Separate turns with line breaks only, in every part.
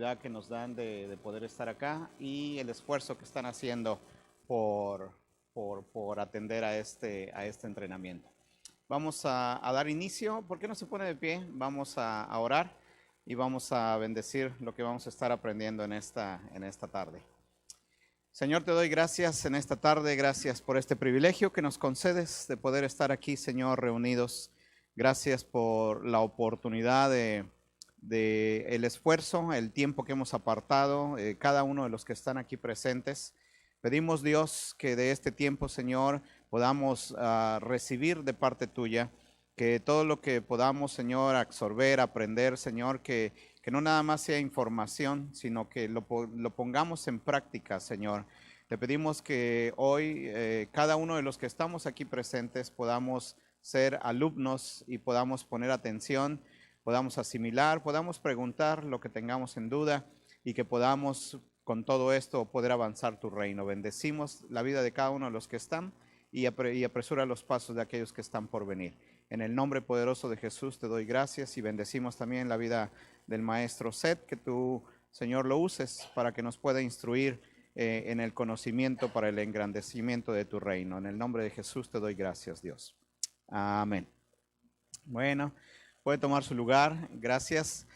oportunidad que nos dan de poder estar acá y el esfuerzo que están haciendo por atender a este entrenamiento. Vamos a dar inicio. ¿Por qué no se pone de pie? Vamos a orar y vamos a bendecir lo que vamos a estar aprendiendo en esta tarde. Señor, te doy gracias en esta tarde, gracias por este privilegio que nos concedes de poder estar aquí, Señor, reunidos. Gracias por la oportunidad de el esfuerzo, el tiempo que hemos apartado, cada uno de los que están aquí presentes. Pedimos, Dios, que de este tiempo, Señor, podamos recibir de parte tuya, que todo lo que podamos, Señor, absorber, aprender, Señor, que no nada más sea información, sino que lo pongamos en práctica, Señor. Te pedimos que hoy cada uno de los que estamos aquí presentes podamos ser alumnos y podamos poner atención, podamos asimilar, podamos preguntar lo que tengamos en duda y que podamos con todo esto poder avanzar tu reino. Bendecimos la vida de cada uno de los que están y apresura los pasos de aquellos que están por venir. En el nombre poderoso de Jesús te doy gracias y bendecimos también la vida del maestro Seth, que tú, Señor, lo uses para que nos pueda instruir en el conocimiento para el engrandecimiento de tu reino. En el nombre de Jesús te doy gracias, Dios. Amén. Bueno, puede tomar su lugar. Gracias.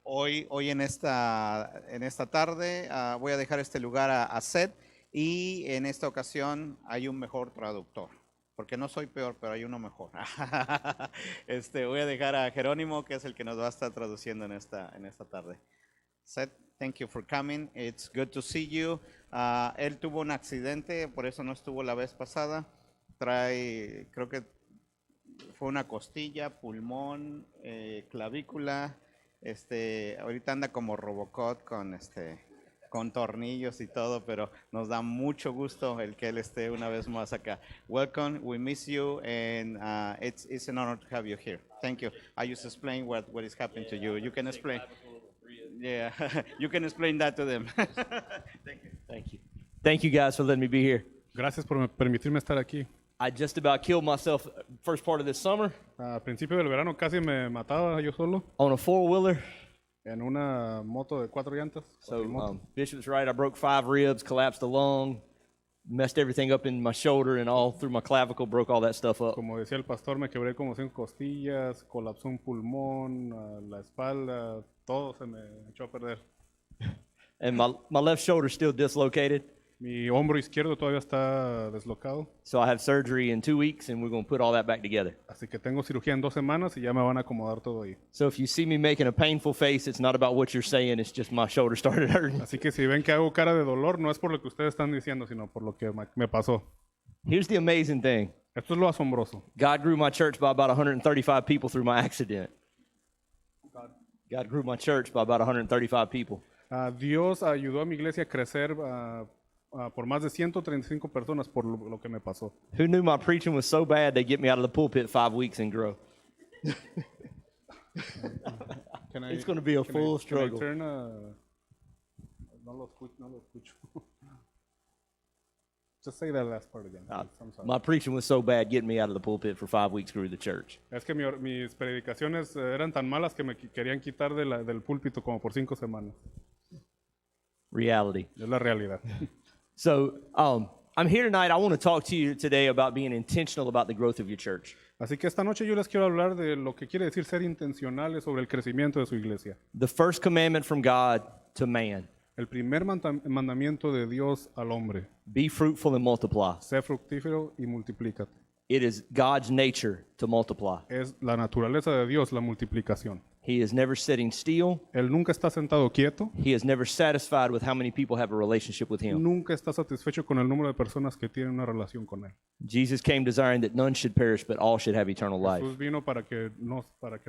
Hoy en esta tarde voy a dejar este lugar a Seth, y en esta ocasión hay un mejor traductor. Porque no soy peor, pero hay uno mejor. Voy a dejar a Jerónimo, que es el que nos va a estar traduciendo en esta tarde. Seth, thank you for coming. It's good to see you. Él tuvo un accidente, por eso no estuvo la vez pasada. Creo que fue una costilla, pulmón, clavícula. Ahorita anda como Robocop con tornillos y todo, pero nos da mucho gusto el que él esté una vez más acá. Welcome, we miss you, and it's an honor to have you here. Thank you. I just explain what is happening to you. You can explain. Yeah, you can explain that to them. Thank you.
Thank you. Thank you guys for letting me be here.
Gracias por permitirme estar aquí.
I just about killed myself first part of this summer
A principio del verano casi me mataba yo solo
on a four-wheeler.
en una moto de 4 llantas.
So Bishop's right, I broke 5 ribs, collapsed a lung, messed everything up in my shoulder and all through my clavicle, broke all that stuff up.
Como decía el pastor, me quebré como 5 costillas, colapsó un pulmón, la espalda, todo se me echó a perder.
And my left shoulder's still dislocated.
Mi hombro izquierdo todavía está deslocado.
So I have surgery in 2 weeks and we're going to put all that back together.
Así que tengo cirugía en 2 semanas y ya me van a acomodar todo ahí.
So if you see me making a painful face, it's not about what you're saying, it's just my shoulder started hurting.
Así que si ven que hago cara de dolor, no es por lo que ustedes están diciendo, sino por lo que me pasó.
Here's the amazing thing.
Esto es lo asombroso.
God grew my church by about 135 people through my accident. God grew my church by about 135 people.
Dios ayudó a mi iglesia a crecer por más de 135 personas por lo que me pasó.
Who knew my preaching was so bad they'd get me out of the pulpit 5 weeks and grow? It's going to be a full struggle.
No lo escucho. Just say that last part again. I'm sorry.
My preaching was so bad getting me out of the pulpit for 5 weeks grew the church.
Es que mis predicaciones eran tan malas que me querían quitar del púlpito como por 5 semanas.
Reality.
Es la realidad.
So, I'm here tonight. I want to talk to you today about being intentional about the growth of your church.
Así que esta noche yo les quiero hablar de lo que quiere decir ser intencionales sobre el crecimiento de su iglesia.
The first commandment from God to man.
El primer mandamiento de Dios al hombre.
Be fruitful and multiply.
Sé fructífero y multiplícate.
It is God's nature to multiply.
Es la naturaleza de Dios la multiplicación.
He is never sitting still.
Él nunca está sentado quieto.
He is never satisfied with how many people have a relationship with him.
Nunca está satisfecho con el número de personas que tienen una relación con él.
Jesus came desiring that none should perish, but all should have eternal life.
Jesús vino para que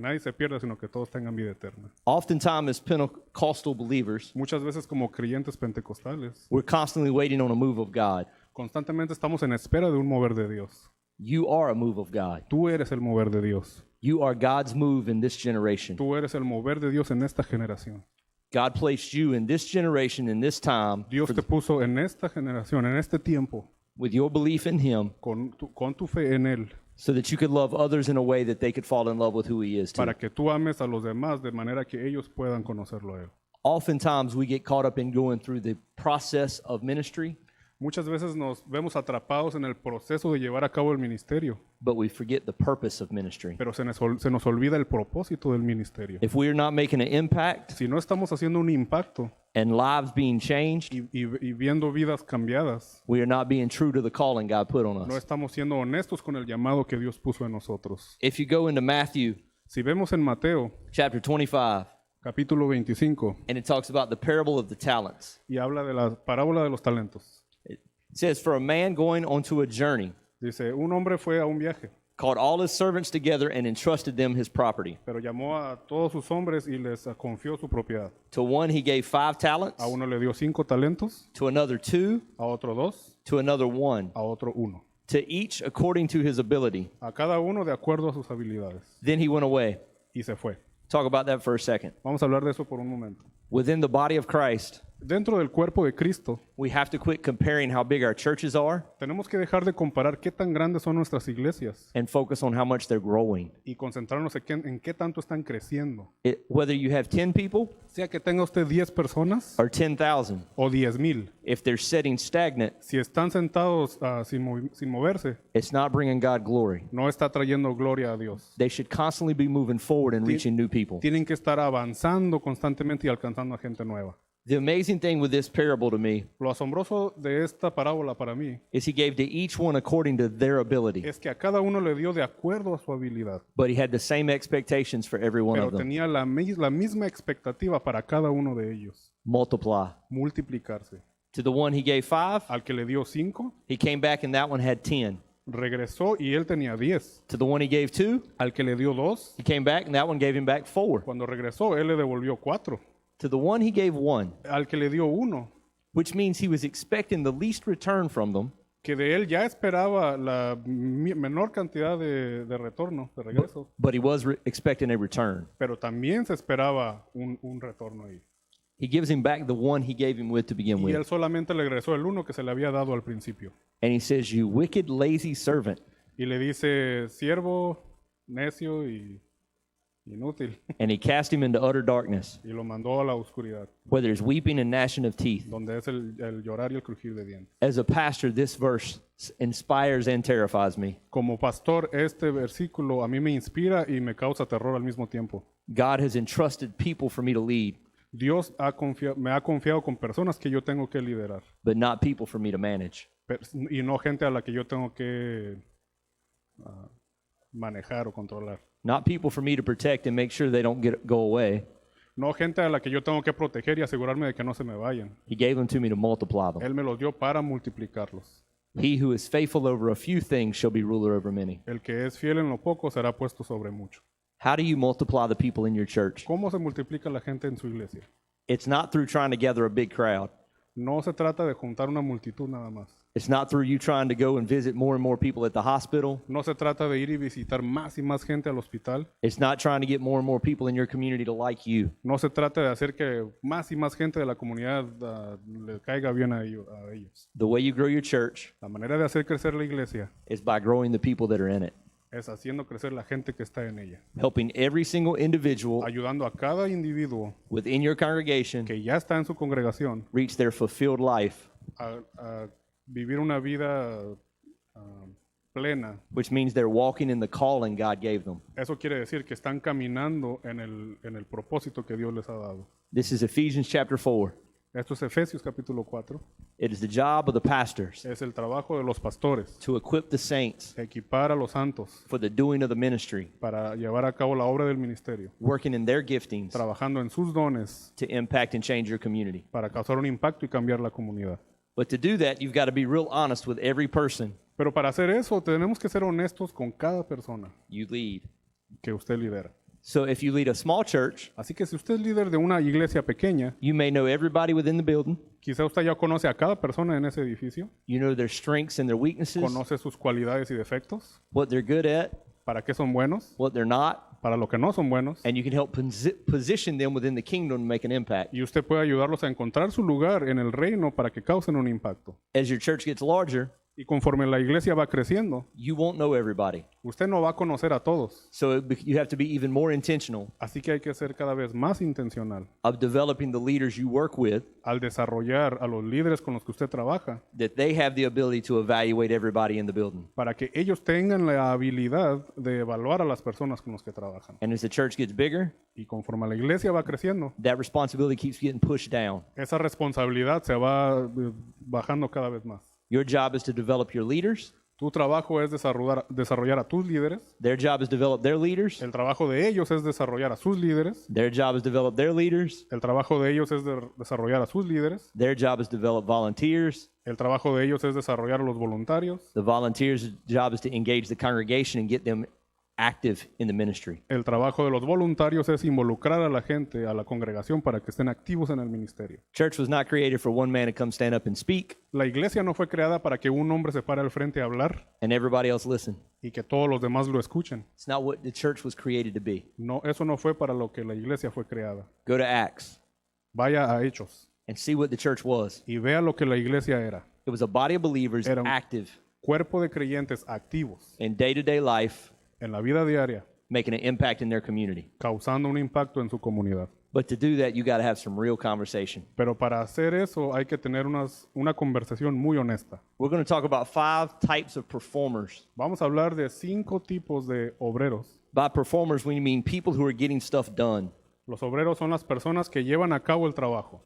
nadie se pierda, sino que todos tengan vida eterna.
Oftentimes, as Pentecostal believers,
Muchas veces como creyentes pentecostales,
we're constantly waiting on a move of God.
constantemente estamos en espera de un mover de Dios.
You are a move of God.
Tú eres el mover de Dios.
You are God's move in this generation.
Tú eres el mover de Dios en esta generación.
God placed you in this generation, in this time,
Dios te puso en esta generación, en este tiempo,
with your belief in Him,
con tu fe en Él,
so that you could love others in a way that they could fall in love with who He is too.
para que tú ames a los demás de manera que ellos puedan conocerlo a Él.
Oftentimes we get caught up in going through the process of ministry,
Muchas veces nos vemos atrapados en el proceso de llevar a cabo el ministerio,
but we forget the purpose of ministry.
pero se nos olvida el propósito del ministerio.
If we are not making an impact
Si no estamos haciendo un impacto
and lives being changed,
y viendo vidas cambiadas,
we are not being true to the calling God put on
no
us.
estamos siendo honestos con el llamado que Dios puso en nosotros.
If you go into Matthew
Si vemos en Mateo,
chapter 25,
capítulo 25,
and it talks about the parable of the talents.
y habla de la parábola de los talentos.
It says, for a man going onto a journey,
Dice, un hombre fue a un viaje,
called all his servants together and entrusted them his property.
pero llamó a todos sus hombres y les confió su propiedad.
To one he gave 5 talents,
A uno le dio 5 talentos,
to another 2,
a otro 2,
to another 1,
a otro 1.
to each according to his ability.
A cada uno de acuerdo a sus habilidades.
Then he went away.
Y se fue.
Talk about that for a second.
Vamos a hablar de eso por un momento.
Within the body of Christ,
Dentro del cuerpo de Cristo,
we have to quit comparing how big our churches are
tenemos que dejar de comparar qué tan grandes son nuestras iglesias
and focus on how much they're growing.
y concentrarnos en qué tanto están creciendo.
Whether you have 10 people
Sea que tenga usted 10 personas
or 10,000,
o 10,000.
if they're sitting stagnant,
Si están sentados sin moverse,
it's not bringing God glory.
no está trayendo gloria a Dios.
They should constantly be moving forward and reaching new people.
Tienen que estar avanzando constantemente y alcanzando a gente nueva.
The amazing thing with this parable to me
Lo asombroso de esta parábola para mí
is he gave to each one according to their ability,
es que a cada uno le dio de acuerdo a su habilidad,
but he had the same expectations for every one
pero
of them.
tenía la misma expectativa para cada uno de ellos,
Multiply.
multiplicarse.
To the one he gave 5,
Al que le dio 5,
he came back and that one had 10.
regresó y él tenía 10.
To the one he gave 2,
Al que le dio 2,
he came back and that one gave him back 4.
cuando regresó, él le devolvió 4.
To the one he gave 1,
Al que le dio 1,
which means he was expecting the least return from them,
que de él ya esperaba la menor cantidad de retorno, de regreso,
but he was expecting a return.
pero también se esperaba un retorno ahí.
He gives him back the one he gave him with to begin
Y él
with.
solamente le regresó el 1 que se le había dado al principio.
And he says, you wicked, lazy servant.
Y le dice, siervo, necio y inútil.
And he cast him into utter darkness,
Y lo mandó a la oscuridad,
where there's weeping and gnashing of teeth.
donde es el llorar y el crujir de dientes.
As a pastor, this verse inspires and terrifies me.
Como pastor, este versículo a mí me inspira y me causa terror al mismo tiempo.
God has entrusted people for me to lead,
Dios me ha confiado con personas que yo tengo que liderar,
but not people for me to manage.
y no gente a la que yo tengo que manejar o controlar.
Not people for me to protect and make sure they don't go away.
No gente a la que yo tengo que proteger y asegurarme de que no se me vayan.
He gave them to me to multiply them.
Él me los dio para multiplicarlos.
He who is faithful over a few things shall be ruler over many.
El que es fiel en lo poco será puesto sobre mucho.
How do you multiply the people in your church?
¿Cómo se multiplica la gente en su iglesia?
It's not through trying to gather a big crowd.
No se trata de juntar una multitud nada más.
It's not through you trying to go and visit more and more people at the hospital.
No se trata de ir y visitar más y más gente al hospital.
It's not trying to get more and more people in your community to like you.
No se trata de hacer que más y más gente de la comunidad le caiga bien a ellos.
The way you grow your church
La manera de hacer crecer la iglesia
is by growing the people that are in it,
es haciendo crecer la gente que está en ella,
helping every single individual
ayudando a cada individuo
within your congregation
que ya está en su congregación
reach their fulfilled life,
a vivir una vida plena.
which means they're walking in the calling God gave them.
Eso quiere decir que están caminando en el propósito que Dios les ha dado.
This is Ephesians chapter 4.
Esto es Efesios capítulo 4.
It is the job of the pastors
Es el trabajo de los pastores,
to equip the saints
equipar a los santos
for the doing of the ministry,
para llevar a cabo la obra del ministerio,
working in their giftings
trabajando en sus dones
to impact and change your community.
para causar un impacto y cambiar la comunidad.
But to do that, you've got to be real honest with every person
Pero para hacer eso tenemos que ser honestos con cada persona
you lead.
que usted lidera.
So if you lead a small church,
Así que si usted es líder de una iglesia pequeña,
you may know everybody within the building.
quizá usted ya conoce a cada persona en ese edificio,
You know their strengths and their weaknesses,
conoce sus cualidades y defectos,
what they're good at,
para qué son buenos,
what they're not,
para lo que no son buenos,
and you can help position them within the kingdom to make an impact.
y usted puede ayudarlos a encontrar su lugar en el reino para que causen un impacto.
As your church gets larger,
Y conforme la iglesia va creciendo,
you won't know everybody.
usted no va a conocer a todos.
So you have to be even more intentional
Así que hay que ser cada vez más intencional
of developing the leaders you work with,
al desarrollar a los líderes con los que usted trabaja,
that they have the ability to evaluate everybody in the building.
para que ellos tengan la habilidad de evaluar a las personas con las que trabajan.
And as the church gets bigger,
Y conforme la iglesia va creciendo,
that responsibility keeps getting pushed down.
esa responsabilidad se va bajando cada vez más.
Your job is to develop your leaders.
Tu trabajo es desarrollar a tus líderes.
Their job is to develop their leaders.
El trabajo de ellos es desarrollar a sus líderes.
Their job is to develop their leaders.
El trabajo de ellos es desarrollar a sus líderes.
Their job is to develop volunteers.
El trabajo de ellos es desarrollar a los voluntarios.
The volunteers' job is to engage the congregation and get them active in the ministry.
El trabajo de los voluntarios es involucrar a la gente, a la congregación, para que estén activos en el ministerio.
Church was not created for one man to come stand up and speak
La iglesia no fue creada para que un hombre se pare al frente a hablar
and everybody else listen.
y que todos los demás lo escuchen.
It's not what the church was created to be.
No, eso no fue para lo que la iglesia fue creada.
Go to Acts
Vaya a Hechos
and see what the church was.
y vea lo que la iglesia era.
It was a body of believers
Era un-
active
Cuerpo de creyentes activos
in day-to-day life,
en la vida diaria,
making an impact in their community.
causando un impacto en su comunidad.
But to do that, you got to have some real conversation.
Pero para hacer eso hay que tener una conversación muy honesta.
We're going to talk about 5 types of performers.
Vamos a hablar de 5 tipos de obreros.
By performers, we mean people who are getting stuff done.
Los obreros son las personas que llevan a cabo el trabajo.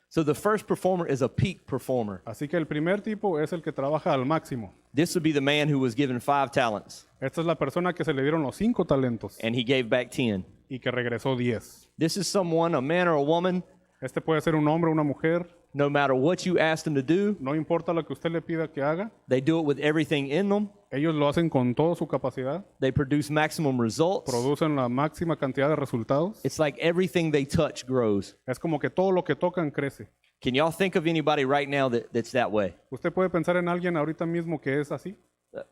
So the first performer is a peak performer.
Así que el primer tipo es el que trabaja al máximo.
This would be the man who was given 5 talents,
Esta es la persona que se le dieron los 5 talentos
and he gave back 10.
y que regresó 10.
This is someone, a man or a woman,
Este puede ser un hombre o una mujer.
no matter what you ask them to do,
No importa lo que usted le pida que haga.
they do it with everything in them.
Ellos lo hacen con toda su capacidad.
They produce maximum results.
Producen la máxima cantidad de resultados.
It's like everything they touch grows.
Es como que todo lo que tocan crece.
Can y'all think of anybody right now that's that way?
¿Usted puede pensar en alguien ahorita mismo que es así?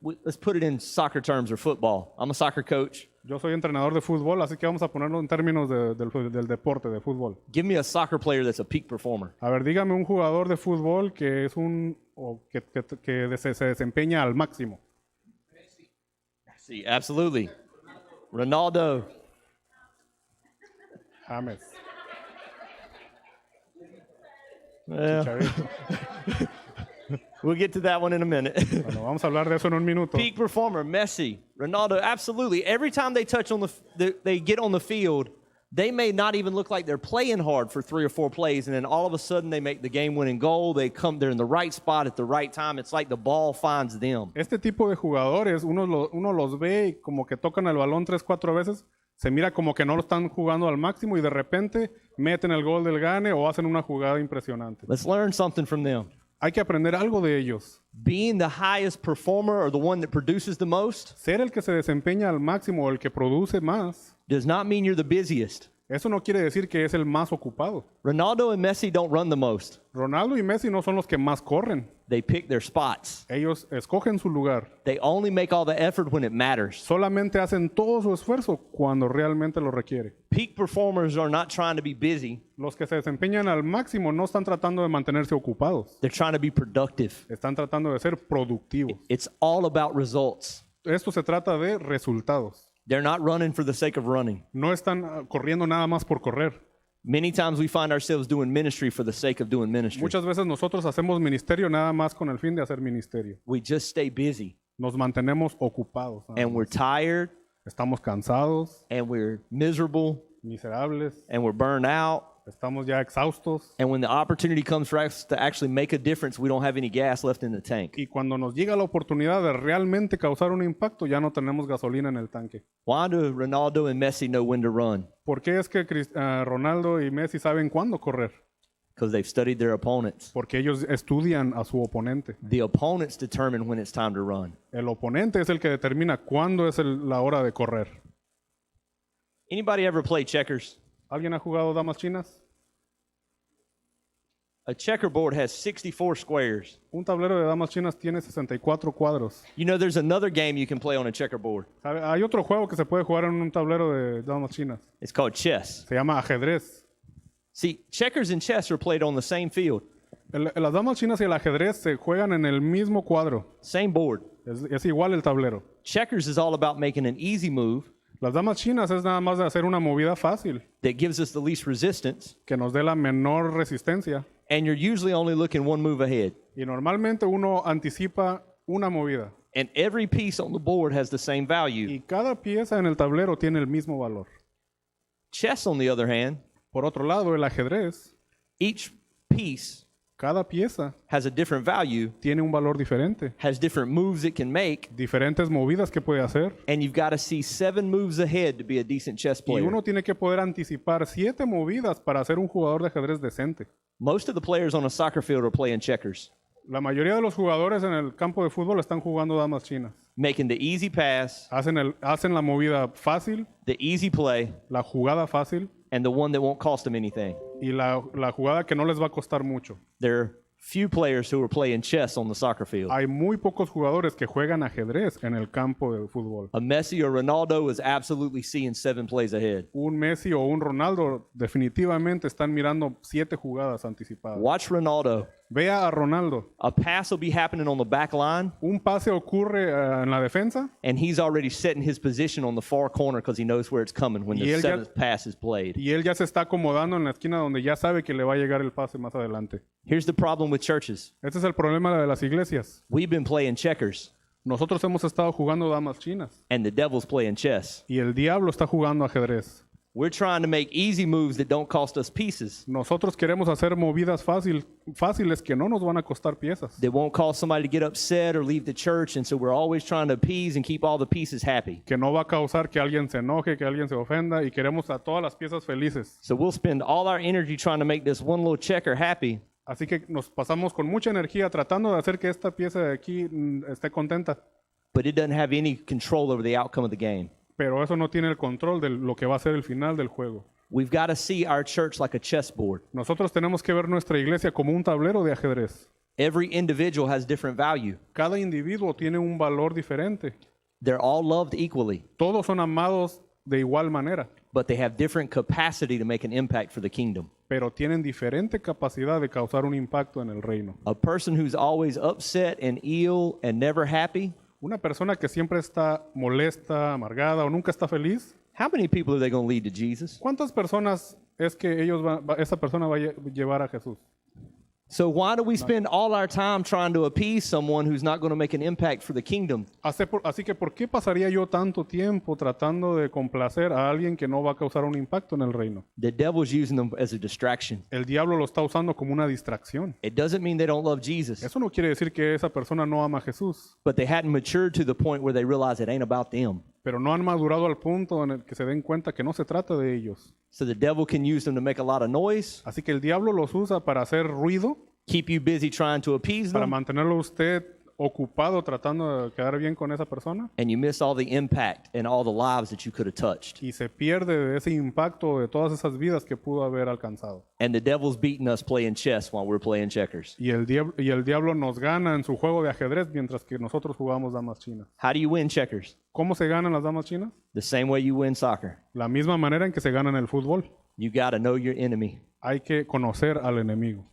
Let's put it in soccer terms or football. I'm a soccer coach.
Yo soy entrenador de fútbol, así que vamos a ponerlo en términos del deporte, de fútbol.
Give me a soccer player that's a peak performer.
A ver, dígame un jugador de fútbol que es que se desempeña al máximo.
See, absolutely. Ronaldo.
James.
Well,
Chicharito.
we'll get to that one in a minute.
Bueno, vamos a hablar de eso en un minuto.
Peak performer, Messi, Ronaldo, absolutely. Every time they touch on they get on the field, they may not even look like they're playing hard for 3 or 4 plays, and then all of a sudden they make the game-winning goal. They're in the right spot at the right time. It's like the ball finds them.
Este tipo de jugadores, uno los ve y como que tocan el balón 3, 4 veces, se mira como que no lo están jugando al máximo y de repente meten el gol del gane o hacen una jugada impresionante.
Let's learn something from them.
Hay que aprender algo de ellos.
Being the highest performer or the one that produces the most
Ser el que se desempeña al máximo o el que produce más,
does not mean you're the busiest.
eso no quiere decir que es el más ocupado.
Ronaldo and Messi don't run the most.
Ronaldo y Messi no son los que más corren.
They pick their spots.
Ellos escogen su lugar.
They only make all the effort when it matters.
Solamente hacen todo su esfuerzo cuando realmente lo requiere.
Peak performers are not trying to be busy.
Los que se desempeñan al máximo no están tratando de mantenerse ocupados.
They're trying to be productive.
Están tratando de ser productivos.
It's all about results.
Esto se trata de resultados.
They're not running for the sake of running.
No están corriendo nada más por correr.
Many times we find ourselves doing ministry for the sake of doing ministry.
Muchas veces nosotros hacemos ministerio nada más con el fin de hacer ministerio.
We just stay busy.
Nos mantenemos ocupados. nada
And we're
más.
tired,
Estamos cansados,
and we're miserable,
miserables,
and we're burned out.
estamos ya exhaustos.
And when the opportunity comes for us to actually make a difference, we don't have any gas left in the tank.
Y cuando nos llega la oportunidad de realmente causar un impacto, ya no tenemos gasolina en el tanque.
Why do Ronaldo and Messi know when to run?
¿Por qué es que Ronaldo y Messi saben cuándo correr?
Because they've studied their opponents.
Porque ellos estudian a su oponente.
The opponents determine when it's time to run.
El oponente es el que determina cuándo es la hora de correr.
Anybody ever play checkers?
¿Alguien ha jugado damas chinas?
A checkerboard has 64 squares.
Un tablero de damas chinas tiene 64 cuadros.
You know, there's another game you can play on a checkerboard.
¿Sabe? Hay otro juego que se puede jugar en un tablero de damas chinas.
It's called chess.
Se llama ajedrez.
See, checkers and chess are played on the same field.
Las damas chinas y el ajedrez se juegan en el mismo cuadro.
Same board.
Es igual el tablero.
Checkers is all about making an easy move
Las damas chinas es nada más de hacer una movida fácil,
that gives us the least resistance,
que nos dé la menor resistencia.
and you're usually only looking one move ahead.
Y normalmente uno anticipa una movida.
And every piece on the board has the same value.
Y cada pieza en el tablero tiene el mismo valor.
Chess, on the other hand,
Por otro lado, el ajedrez,
each piece
cada pieza
has a different value,
tiene un valor diferente.
has different moves it can make,
Diferentes movidas que puede hacer.
and you've got to see 7 moves ahead to be a decent chess
Y
player.
uno tiene que poder anticipar 7 movidas para ser un jugador de ajedrez decente.
Most of the players on a soccer field are playing checkers,
La mayoría de los jugadores en el campo de fútbol están jugando damas chinas.
making the easy pass,
Hacen la movida fácil,
the easy play,
la jugada fácil
and the one that won't cost them anything.
y la jugada que no les va a costar mucho.
There are few players who are playing chess on the soccer field.
Hay muy pocos jugadores que juegan ajedrez en el campo de fútbol.
A Messi or Ronaldo is absolutely seeing 7 plays ahead.
Un Messi o un Ronaldo definitivamente están mirando 7 jugadas anticipadas.
Watch Ronaldo.
Vea a Ronaldo.
A pass will be happening on the back line,
Un pase ocurre en la defensa
and he's already setting his position on the far corner because he knows where it's coming when
Y
the
él ya-
7th pass is played.
y él ya se está acomodando en la esquina donde ya sabe que le va a llegar el pase más adelante.
Here's the problem with churches.
Este es el problema de las iglesias.
We've been playing checkers,
Nosotros hemos estado jugando damas chinas
and the devil's playing chess.
y el diablo está jugando ajedrez.
We're trying to make easy moves that don't cost us pieces,
Nosotros queremos hacer movidas fáciles que no nos van a costar piezas,
that won't cause somebody to get upset or leave the church, and so we're always trying to appease and keep all the pieces happy.
que no va a causar que alguien se enoje, que alguien se ofenda y queremos a todas las piezas felices.
So we'll spend all our energy trying to make this one little checker happy,
Así que nos pasamos con mucha energía tratando de hacer que esta pieza de aquí esté contenta,
but it doesn't have any control over the outcome of the game.
pero eso no tiene el control de lo que va a ser el final del juego.
We've got to see our church like a chessboard.
Nosotros tenemos que ver nuestra iglesia como un tablero de ajedrez.
Every individual has different value.
Cada individuo tiene un valor diferente.
They're all loved equally,
Todos son amados de igual manera,
but they have different capacity to make an impact for the kingdom.
pero tienen diferente capacidad de causar un impacto en el reino.
A person who's always upset and ill and never happy,
Una persona que siempre está molesta, amargada o nunca está feliz,
how many people are they going to lead to Jesus?
¿cuántas personas es que esa persona va a llevar a Jesús?
So why do we spend all our time trying to appease someone who's not going to make an impact for the kingdom?
Así que, ¿por qué pasaría yo tanto tiempo tratando de complacer a alguien que no va a causar un impacto en el reino?
The devil's using them as a distraction.
El diablo lo está usando como una distracción.
It doesn't mean they don't love Jesus,
Eso no quiere decir que esa persona no ama a Jesús,
but they hadn't matured to the point where they realize it ain't about them.
pero no han madurado al punto en el que se den cuenta que no se trata de ellos.
So the devil can use them to make a lot of noise,
Así que el diablo los usa para hacer ruido,
keep you busy trying to appease
para
them,
mantenerlo usted ocupado tratando de quedar bien con esa persona,
and you miss all the impact and all the lives that you could have touched.
y se pierde de ese impacto de todas esas vidas que pudo haber alcanzado.
And the devil's beating us playing chess while we're playing checkers.
Y el diablo nos gana en su juego de ajedrez mientras que nosotros jugamos damas chinas.
How do you win checkers?
¿Cómo se ganan las damas chinas?
The same way you win soccer.
La misma manera en que se gana en el fútbol.
You got to know your enemy.
Hay que conocer al enemigo.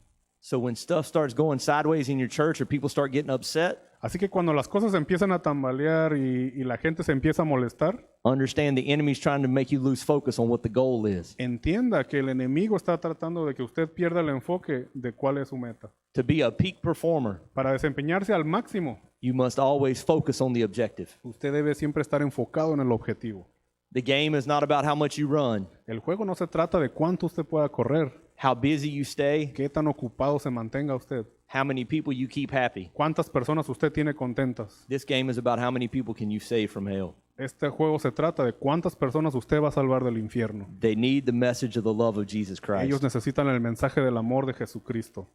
So when stuff starts going sideways in your church or people start getting upset,
Así que cuando las cosas empiezan a tambalear y la gente se empieza a molestar,
understand the enemy's trying to make you lose focus on what the goal is.
entienda que el enemigo está tratando de que usted pierda el enfoque de cuál es su meta.
To be a peak performer,
Para desempeñarse al máximo,
you must always focus on the objective.
usted debe siempre estar enfocado en el objetivo.
The game is not about how much you run,
El juego no se trata de cuánto usted pueda correr,
how busy you stay,
qué tan ocupado se mantenga usted,
how many people you keep happy.
cuántas personas usted tiene contentas.
This game is about how many people can you save from hell.
Este juego se trata de cuántas personas usted va a salvar del infierno.
They need the message of the love of Jesus
Ellos
Christ.
necesitan el mensaje del amor de Jesucristo.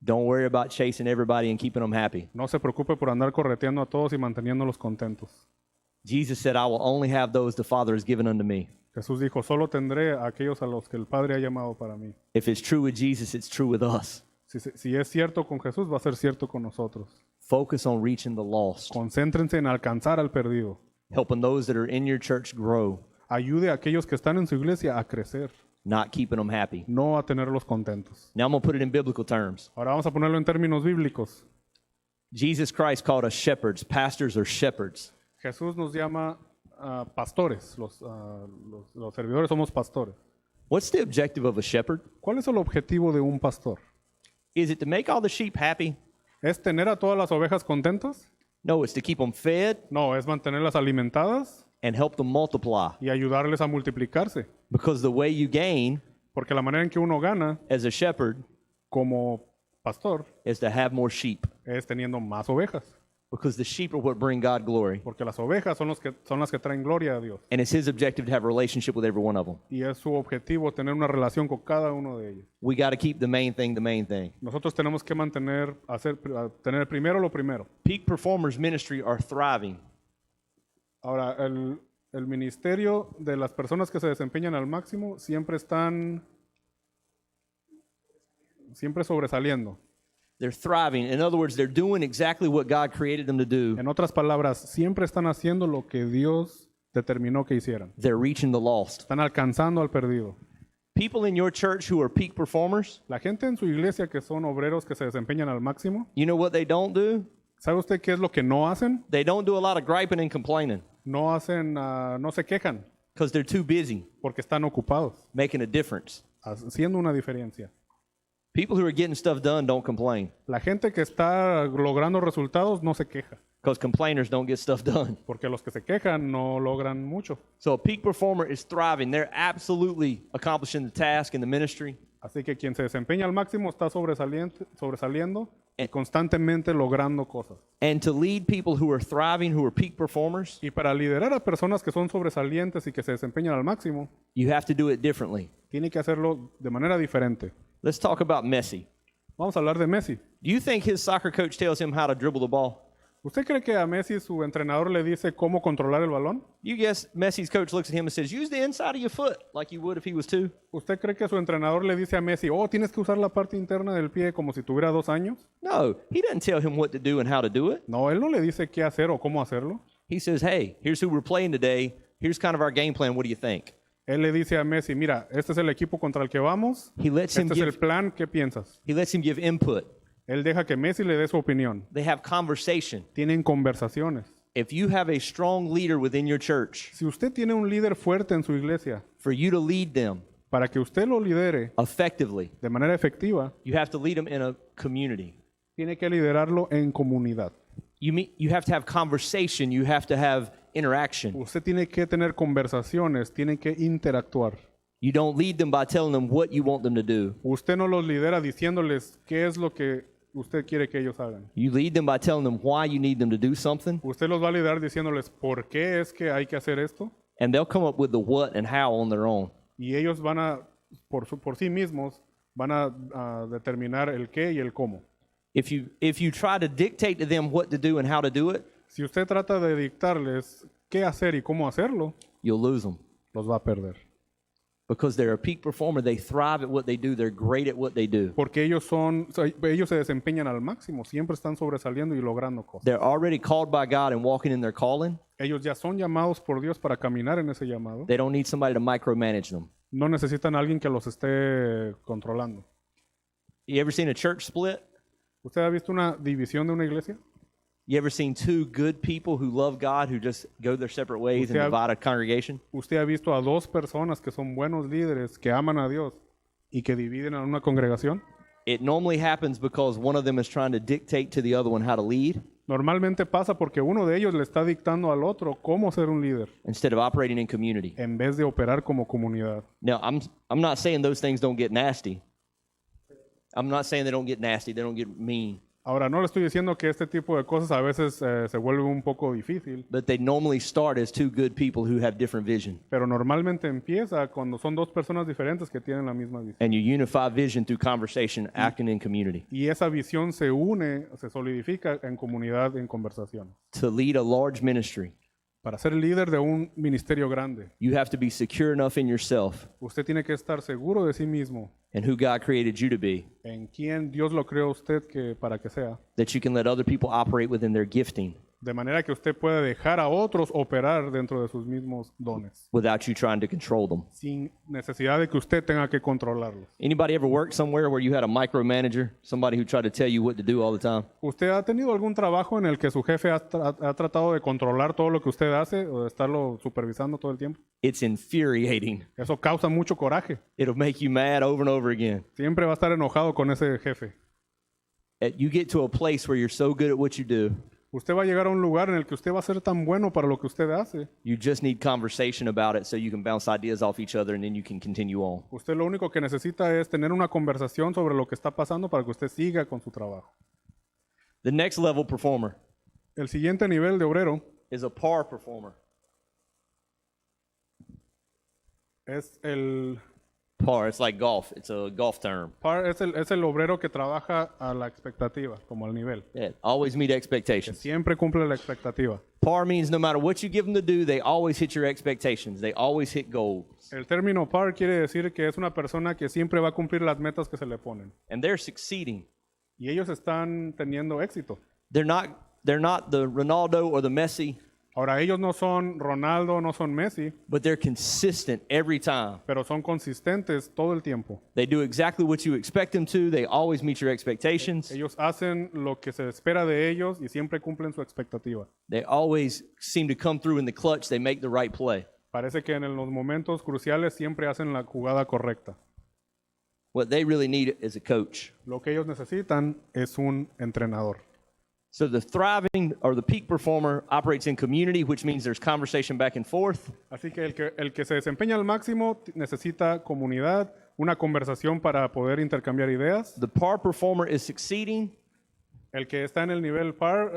Don't worry about chasing everybody and keeping them happy.
No se preocupe por andar correteando a todos y manteniéndolos contentos.
Jesus said, I will only have those the Father has given unto me.
Jesús dijo, solo tendré a aquellos a los que el Padre ha llamado para mí.
If it's true with Jesus, it's true with us.
Si es cierto con Jesús, va a ser cierto con nosotros.
Focus on reaching the lost,
Concéntrense en alcanzar al perdido.
helping those that are in your church grow,
Ayude a aquellos que están en su iglesia a crecer.
not keeping them happy.
no a tenerlos contentos.
Now I'm going to put it in biblical terms.
Ahora vamos a ponerlo en términos bíblicos.
Jesus Christ called us shepherds. Pastors are shepherds.
Jesús nos llama pastores, los servidores somos pastores.
What's the objective of a shepherd?
¿Cuál es el objetivo de un pastor?
Is it to make all the sheep happy?
¿Es tener a todas las ovejas contentas?
No, it's to keep them fed
No, es mantenerlas alimentadas
and help them multiply.
y ayudarles a multiplicarse.
Because the way you gain
Porque la manera en que uno gana
as a shepherd
como pastor
is to have more sheep.
es teniendo más ovejas.
Because the sheep are what bring God glory.
Porque las ovejas son las que traen gloria a Dios.
And it's his objective to have a relationship with every one of them.
Y es su objetivo tener una relación con cada uno de ellos.
We got to keep the main thing the main thing.
Nosotros tenemos que tener primero lo primero.
Peak performers ministry are thriving.
Ahora, el ministerio de las personas que se desempeñan al máximo siempre sobresaliendo.
They're thriving. In other words, they're doing exactly what God created them to do.
En otras palabras, siempre están haciendo lo que Dios determinó que hicieran.
They're reaching the lost.
Están alcanzando al perdido.
People in your church who are peak performers,
La gente en su iglesia que son obreros que se desempeñan al máximo,
you know what they don't do?
¿sabe usted qué es lo que no hacen?
They don't do a lot of griping and complaining
No se quejan
because they're too busy
porque están ocupados,
making a difference.
haciendo una diferencia.
People who are getting stuff done don't complain
La gente que está logrando resultados no se queja,
because complainers don't get stuff done.
porque los que se quejan no logran mucho.
So a peak performer is thriving. They're absolutely accomplishing the task in the ministry.
Así que quien se desempeña al máximo está sobresaliendo y constantemente logrando cosas.
And to lead people who are thriving, who are peak performers,
Y para liderar a personas que son sobresalientes y que se desempeñan al máximo,
you have to do it differently.
tiene que hacerlo de manera diferente.
Let's talk about Messi.
Vamos a hablar de Messi.
Do you think his soccer coach tells him how to dribble the ball?
¿Usted cree que a Messi su entrenador le dice cómo controlar el balón?
You guess Messi's coach looks at him and says, use the inside of your foot like you would if he was 2?
¿Usted cree que su entrenador le dice a Messi, tienes que usar la parte interna del pie como si tuviera 2 años?
No, he doesn't tell him what to do and how to do it.
No, él no le dice qué hacer o cómo hacerlo.
He says, hey, here's who we're playing today. Here's kind of our game plan. What do you think?
Él le dice a Messi, mira, este es el equipo contra el que vamos,
He lets him
este es el
give,
plan, ¿qué piensas?
he lets him give input.
Él deja que Messi le dé su opinión.
They have conversation.
Tienen conversaciones.
If you have a strong leader within your church,
Si usted tiene un líder fuerte en su iglesia,
for you to lead them
para que usted lo lidere
effectively,
de manera efectiva,
you have to lead them in a community.
tiene que liderarlo en comunidad.
You have to have conversation. You have to have interaction.
Usted tiene que tener conversaciones, tiene que interactuar.
You don't lead them by telling them what you want them to do.
Usted no los lidera diciéndoles qué es lo que usted quiere que ellos hagan.
You lead them by telling them why you need them to do something,
Usted los va a liderar diciéndoles por qué es que hay que hacer esto,
and they'll come up with the what and how on their own.
y ellos van a, por sí mismos, van a determinar el qué y el cómo.
If you try to dictate to them what to do and how to do it,
Si usted trata de dictarles qué hacer y cómo hacerlo,
you'll lose them.
los va a perder.
Because they're a peak performer. They thrive at what they do. They're great at what they do.
Porque ellos se desempeñan al máximo, siempre están sobresaliendo y logrando cosas.
They're already called by God and walking in their calling.
Ellos ya son llamados por Dios para caminar en ese llamado.
They don't need somebody to micromanage them.
No necesitan a alguien que los esté controlando.
You ever seen a church split?
¿Usted ha visto una división de una iglesia?
You ever seen two good people who love God who just go their separate ways and divide a congregation?
¿Usted ha visto a 2 personas que son buenos líderes, que aman a Dios y que dividen a una congregación?
It normally happens because one of them is trying to dictate to the other one how to lead
Normalmente pasa porque uno de ellos le está dictando al otro cómo ser un líder
instead of operating in community.
en vez de operar como comunidad.
Now, I'm not saying those things don't get nasty. I'm not saying they don't get nasty, they don't get mean.
Ahora, no le estoy diciendo que este tipo de cosas a veces se vuelve un poco difícil,
But they normally start as two good people who have different vision.
pero normalmente empieza cuando son 2 personas diferentes que tienen la misma visión.
And you unify vision through conversation, acting in community.
Y esa visión se une, se solidifica en comunidad, en conversación.
To lead a large ministry,
Para ser líder de un ministerio grande,
you have to be secure enough in yourself
usted tiene que estar seguro de sí mismo,
and who God created you to be,
en quién Dios lo creó a usted para que sea,
that you can let other people operate within their gifting
De manera que usted puede dejar a otros operar dentro de sus mismos dones,
without you trying to control them.
sin necesidad de que usted tenga que controlarlos.
Anybody ever worked somewhere where you had a micromanager, somebody who tried to tell you what to do all the time?
¿Usted ha tenido algún trabajo en el que su jefe ha tratado de controlar todo lo que usted hace o de estarlo supervisando todo el tiempo?
It's infuriating.
Eso causa mucho coraje.
It'll make you mad over and over again.
Siempre va a estar enojado con ese jefe.
You get to a place where you're so good at what you do,
Usted va a llegar a un lugar en el que usted va a ser tan bueno para lo que usted hace.
you just need conversation about it so you can bounce ideas off each other and then you can continue on.
Usted lo único que necesita es tener una conversación sobre lo que está pasando para que usted siga con su trabajo.
The next level performer
El siguiente nivel de obrero
is a par performer.
es el
Par, it's like golf. It's a golf term.
par, es el obrero que trabaja a la expectativa, como al nivel.
Yeah, always meet expectations.
Siempre cumple la expectativa.
Par means no matter what you give them to do, they always hit your expectations. They always hit goals.
El término par quiere decir que es una persona que siempre va a cumplir las metas que se le ponen.
And they're succeeding.
Y ellos están teniendo éxito.
They're not the Ronaldo or the Messi,
Ahora, ellos no son Ronaldo, no son Messi,
but they're consistent every time.
pero son consistentes todo el tiempo.
They do exactly what you expect them to. They always meet your expectations.
Ellos hacen lo que se espera de ellos y siempre cumplen su expectativa.
They always seem to come through in the clutch. They make the right play.
Parece que en los momentos cruciales siempre hacen la jugada correcta.
What they really need is a coach.
Lo que ellos necesitan es un entrenador.
So the thriving or the peak performer operates in community, which means there's conversation back and forth.
Así que el que se desempeña al máximo necesita comunidad, una conversación para poder intercambiar ideas.
The par performer is succeeding.
El que está en el nivel par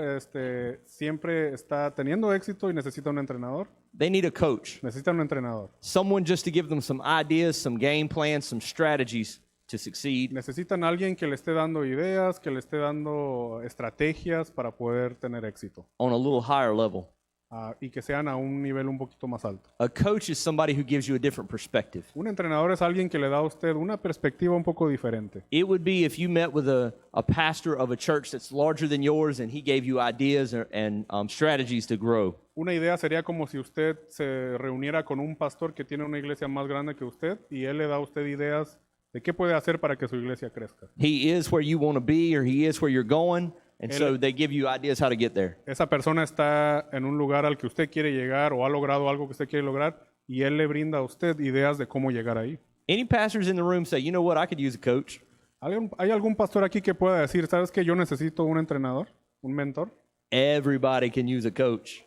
siempre está teniendo éxito y necesita un entrenador.
They need a coach.
Necesita un entrenador.
Someone just to give them some ideas, some game plans, some strategies to succeed.
Necesitan a alguien que le esté dando ideas, que le esté dando estrategias para poder tener éxito.
On a little higher level.
Y que sean a un nivel un poquito más alto.
A coach is somebody who gives you a different perspective.
Un entrenador es alguien que le da a usted una perspectiva un poco diferente.
It would be if you met with a pastor of a church that's larger than yours and he gave you ideas and strategies to grow.
Una idea sería como si usted se reuniera con un pastor que tiene una iglesia más grande que usted y él le da a usted ideas de qué puede hacer para que su iglesia crezca.
He is where you want to be or he is where you're going. And so they give you ideas how to get there.
Esa persona está en un lugar al que usted quiere llegar o ha logrado algo que usted quiere lograr y él le brinda a usted ideas de cómo llegar ahí.
Any pastors in the room say, you know what, I could use a coach.
¿Hay algún pastor aquí que pueda decir, sabes que yo necesito un entrenador, un mentor?
Everybody can use a coach.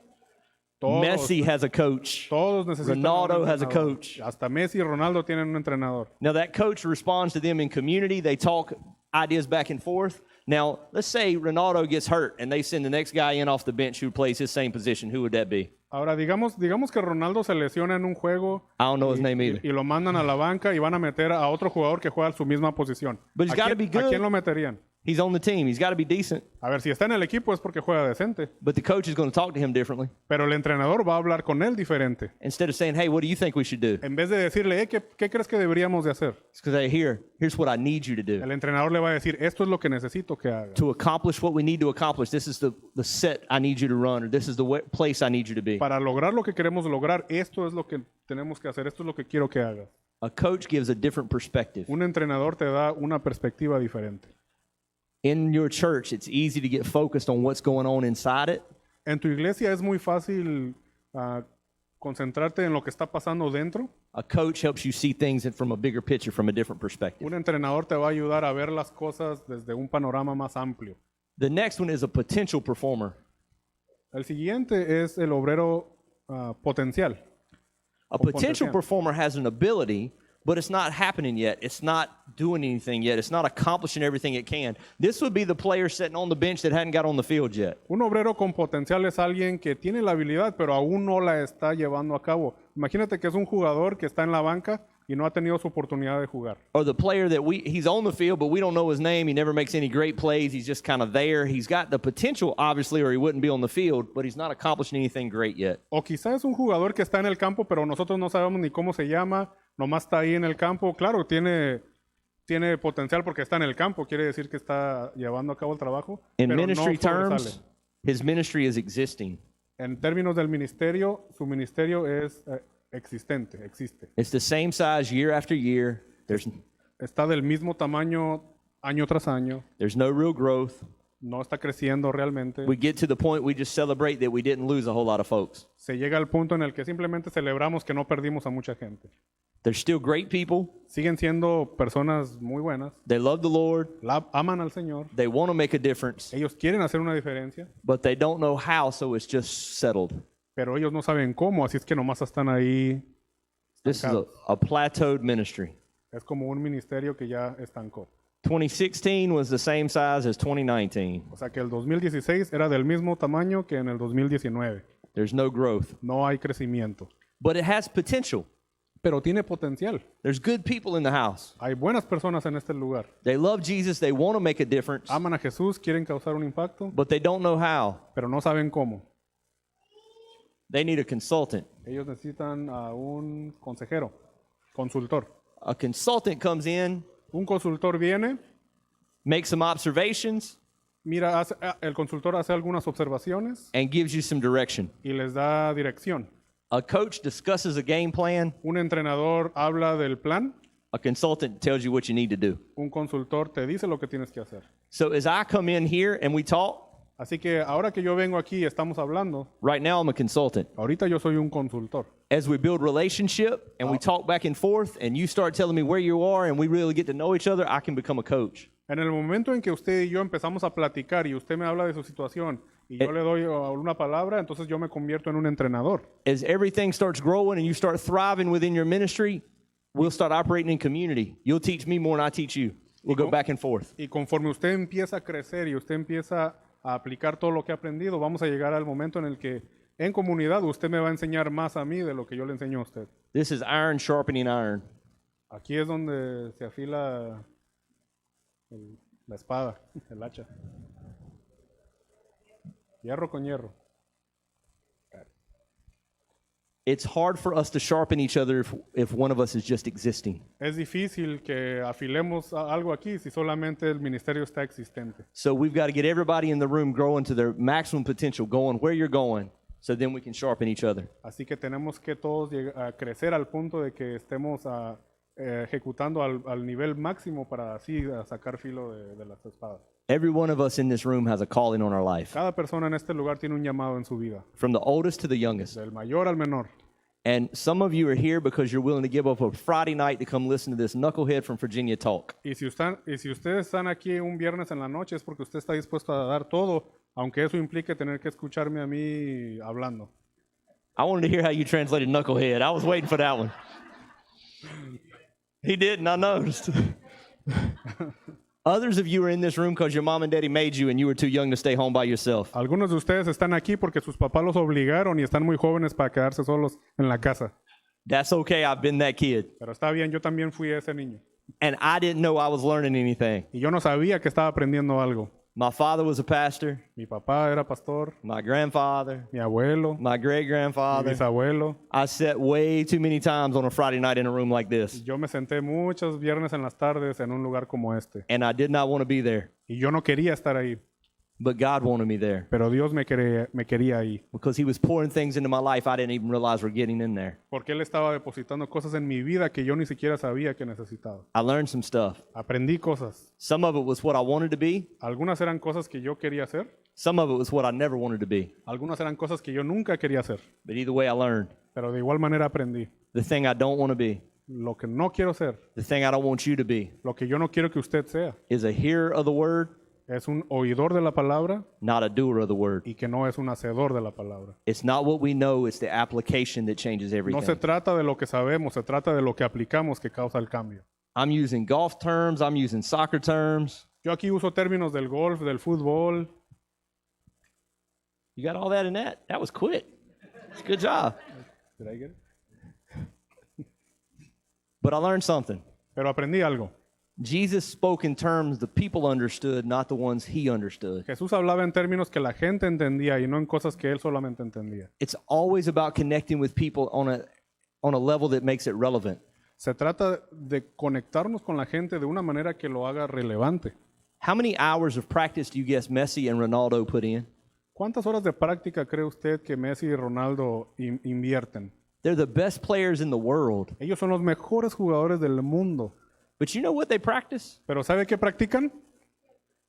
Todos,
Messi has a coach.
todos necesitan
Ronaldo
un
has a
entrenador.
coach.
Hasta Messi y Ronaldo tienen un entrenador.
Now that coach responds to them in community. They talk ideas back and forth. Now, let's say Ronaldo gets hurt and they send the next guy in off the bench who plays his same position. Who would that be?
Ahora, digamos que Ronaldo se lesiona en un juego
I don't know his name either.
y lo mandan a la banca y van a meter a otro jugador que juega en su misma posición.
But he's
¿A
gotta
quién-
be good.
¿A quién lo meterían?
He's on the team. He's got to be decent.
A ver, si está en el equipo es porque juega decente,
But the coach is going to talk to him differently.
pero el entrenador va a hablar con él diferente.
Instead of saying, hey, what do you think we should do?
En vez de decirle, ¿qué crees que deberíamos de hacer?
It's because here's what I need you to do.
El entrenador le va a decir, esto es lo que necesito que haga.
To accomplish what we need to accomplish, this is the set I need you to run, or this is the place I need you to be.
Para lograr lo que queremos lograr, esto es lo que tenemos que hacer, esto es lo que quiero que hagas.
A coach gives a different perspective.
Un entrenador te da una perspectiva diferente.
In your church, it's easy to get focused on what's going on inside it,
En tu iglesia es muy fácil concentrarte en lo que está pasando dentro.
a coach helps you see things from a bigger picture, from a different perspective.
Un entrenador te va a ayudar a ver las cosas desde un panorama más amplio.
The next one is a potential performer.
El siguiente es el obrero potencial.
A potential performer has an ability, but it's not happening yet. It's not doing anything yet. It's not accomplishing everything it can. This would be the player sitting on the bench that hadn't got on the field yet.
Un obrero con potencial es alguien que tiene la habilidad, pero aún no la está llevando a cabo. Imagínate que es un jugador que está en la banca y no ha tenido su oportunidad de jugar.
Or the player that he's on the field, but we don't know his name. He never makes any great plays. He's just kind of there. He's got the potential, obviously, or he wouldn't be on the field, but he's not accomplishing anything great yet.
O quizás es un jugador que está en el campo, pero nosotros no sabemos ni cómo se llama, nomás está ahí en el campo. Claro, tiene potencial porque está en el campo, quiere decir que está llevando a cabo el trabajo,
In
pero no
ministry
sobresale.
terms, His ministry is existing.
En términos del ministerio, su ministerio es existente, existe.
It's the same size year after year.
Está del mismo tamaño año tras año,
There's no real growth.
no está creciendo realmente.
We get to the point we just celebrate that we didn't lose a whole lot of folks.
Se llega al punto en el que simplemente celebramos que no perdimos a mucha gente.
They're still great people.
Siguen siendo personas muy buenas,
They love the Lord.
aman al Señor,
They want to make a difference,
ellos quieren hacer una diferencia,
but they don't know how, so it's just settled.
pero ellos no saben cómo, así es que nomás están ahí.
This is a plateaued ministry.
Es como un ministerio que ya estancó.
2016 was the same size as 2019.
O sea que el 2016 era del mismo tamaño que en el 2019.
There's no growth,
No hay crecimiento,
but it has potential.
pero tiene potencial.
There's good people in the house.
Hay buenas personas en este lugar.
They love Jesus. They want to make a difference,
Aman a Jesús, quieren causar un impacto,
but they don't know how.
pero no saben cómo.
They need a consultant.
Ellos necesitan a un consejero, consultor.
A consultant comes in,
Un consultor viene,
makes some observations,
mira, el consultor hace algunas observaciones
and gives you some direction.
y les da dirección.
A coach discusses a game plan.
Un entrenador habla del plan,
A consultant tells you what you need to do.
un consultor te dice lo que tienes que hacer.
So as I come in here and we talk,
Así que ahora que yo vengo aquí y estamos hablando,
right now I'm a consultant.
ahorita yo soy un consultor.
As we build relationship and we talk back and forth and you start telling me where you are and we really get to know each other, I can become a coach.
En el momento en que usted y yo empezamos a platicar y usted me habla de su situación y yo le doy una palabra, entonces yo me convierto en un entrenador.
As everything starts growing and you start thriving within your ministry, we'll start operating in community. You'll teach me more and I teach you. We'll go back and forth.
Y conforme usted empieza a crecer y usted empieza a aplicar todo lo que ha aprendido, vamos a llegar al momento en el que en comunidad usted me va a enseñar más a mí de lo que yo le enseño a usted.
This is iron sharpening iron.
Aquí es donde se afila la espada, el hacha. Hierro con hierro.
It's hard for us to sharpen each other if one of us is just existing.
Es difícil que afilemos algo aquí si solamente el ministerio está existente.
So we've got to get everybody in the room growing to their maximum potential, going where you're going, so then we can sharpen each other.
Así que tenemos que todos a crecer al punto de que estemos ejecutando al nivel máximo para así sacar filo de las espadas.
Every one of us in this room has a calling on our life,
Cada persona en este lugar tiene un llamado en su vida,
from the oldest to the youngest.
del mayor al menor.
And some of you are here because you're willing to give up a Friday night to come listen to this knucklehead from Virginia talk.
Y si ustedes están aquí un viernes en la noche es porque usted está dispuesto a dar todo, aunque eso implique tener que escucharme a mí hablando.
I wanted to hear how you translated knucklehead. I was waiting for that one. He didn't, I noticed. Others of you are in this room because your mom and daddy made you and you were too young to stay home by yourself.
Algunos de ustedes están aquí porque sus papás los obligaron y están muy jóvenes para quedarse solos en la casa.
That's okay, I've been that kid.
Pero está bien, yo también fui ese niño.
And I didn't know I was learning anything.
Y yo no sabía que estaba aprendiendo algo.
My father was a pastor,
Mi papá era pastor,
my grandfather,
mi abuelo,
my
mi
great-grandfather.
bisabuelo.
I sat way too many times on a Friday night in a room like this,
Yo me senté muchos viernes en las tardes en un lugar como este.
and I did not want to be there.
Y yo no quería estar ahí,
But God wanted me there
pero Dios me quería ahí.
because he was pouring things into my life I didn't even realize were getting in there.
Porque Él estaba depositando cosas en mi vida que yo ni siquiera sabía que necesitaba.
I learned some stuff.
Aprendí cosas.
Some of it was what I wanted to be.
Algunas eran cosas que yo quería hacer.
Some of it was what I never wanted to be.
Algunas eran cosas que yo nunca quería hacer.
But either way, I learned.
Pero de igual manera aprendí.
The thing I don't want to be,
Lo que no quiero ser,
the thing I don't want you to be,
lo que yo no quiero que usted sea,
is a hearer of the word,
es un oidor de la palabra
not a doer of the word.
y que no es un hacedor de la palabra.
It's not what we know, it's the application that changes
No
everything.
se trata de lo que sabemos, se trata de lo que aplicamos que causa el cambio.
I'm using golf terms, I'm using soccer terms.
Yo aquí uso términos del golf, del fútbol.
You got all that in that? That was quick. Good job.
Did I get it?
But I learned something.
Pero aprendí algo.
Jesus spoke in terms the people understood, not the ones he understood.
Jesús hablaba en términos que la gente entendía y no en cosas que él solamente entendía.
It's always about connecting with people on a level that makes it relevant.
Se trata de conectarnos con la gente de una manera que lo haga relevante.
How many hours of practice do you guess Messi and Ronaldo put in?
¿Cuántas horas de práctica cree usted que Messi y Ronaldo invierten?
They're the best players in the world.
Ellos son los mejores jugadores del mundo.
But you know what they practice?
Pero ¿sabe qué practican?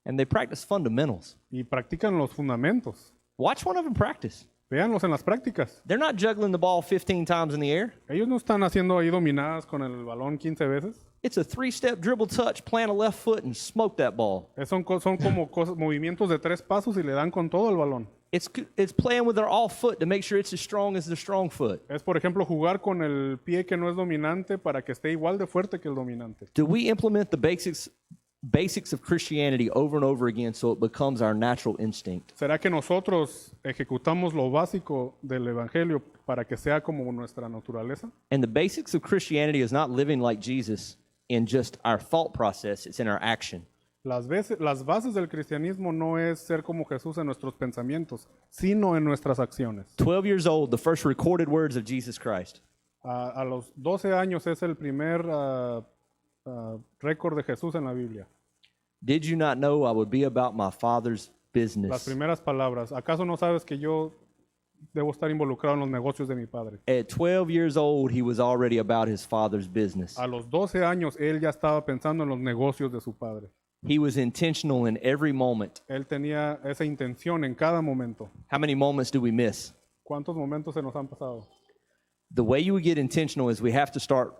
And they practice fundamentals.
Y practican los fundamentos.
Watch one of them practice.
Véanlos en las prácticas.
They're not juggling the ball 15 times in the air.
Ellos no están haciendo ahí dominadas con el balón 15 veces.
It's a 3-step dribble touch, plant a left foot, and smoke that ball.
Son como movimientos de 3 pasos y le dan con todo el balón.
It's playing with their off foot to make sure it's as strong as their strong foot.
Es, por ejemplo, jugar con el pie que no es dominante para que esté igual de fuerte que el dominante.
Do we implement the basics of Christianity over and over again so it becomes our natural instinct?
¿Será que nosotros ejecutamos lo básico del evangelio para que sea como nuestra naturaleza?
And the basics of Christianity is not living like Jesus in just our thought process, it's in our action.
Las bases del cristianismo no es ser como Jesús en nuestros pensamientos, sino en nuestras acciones.
12 years old, the first recorded words of Jesus Christ.
A los 12 años es el primer récord de Jesús en la Biblia.
Did you not know I would be about my Father's
Las
business?
primeras palabras. ¿Acaso no sabes que yo debo estar involucrado en los negocios de mi padre?
At 12 years old, he was already about his Father's business.
A los 12 años él ya estaba pensando en los negocios de su padre.
He was intentional in every moment.
Él tenía esa intención en cada momento.
How many moments do we miss?
¿Cuántos momentos se nos han pasado?
The way you would get intentional is we have to start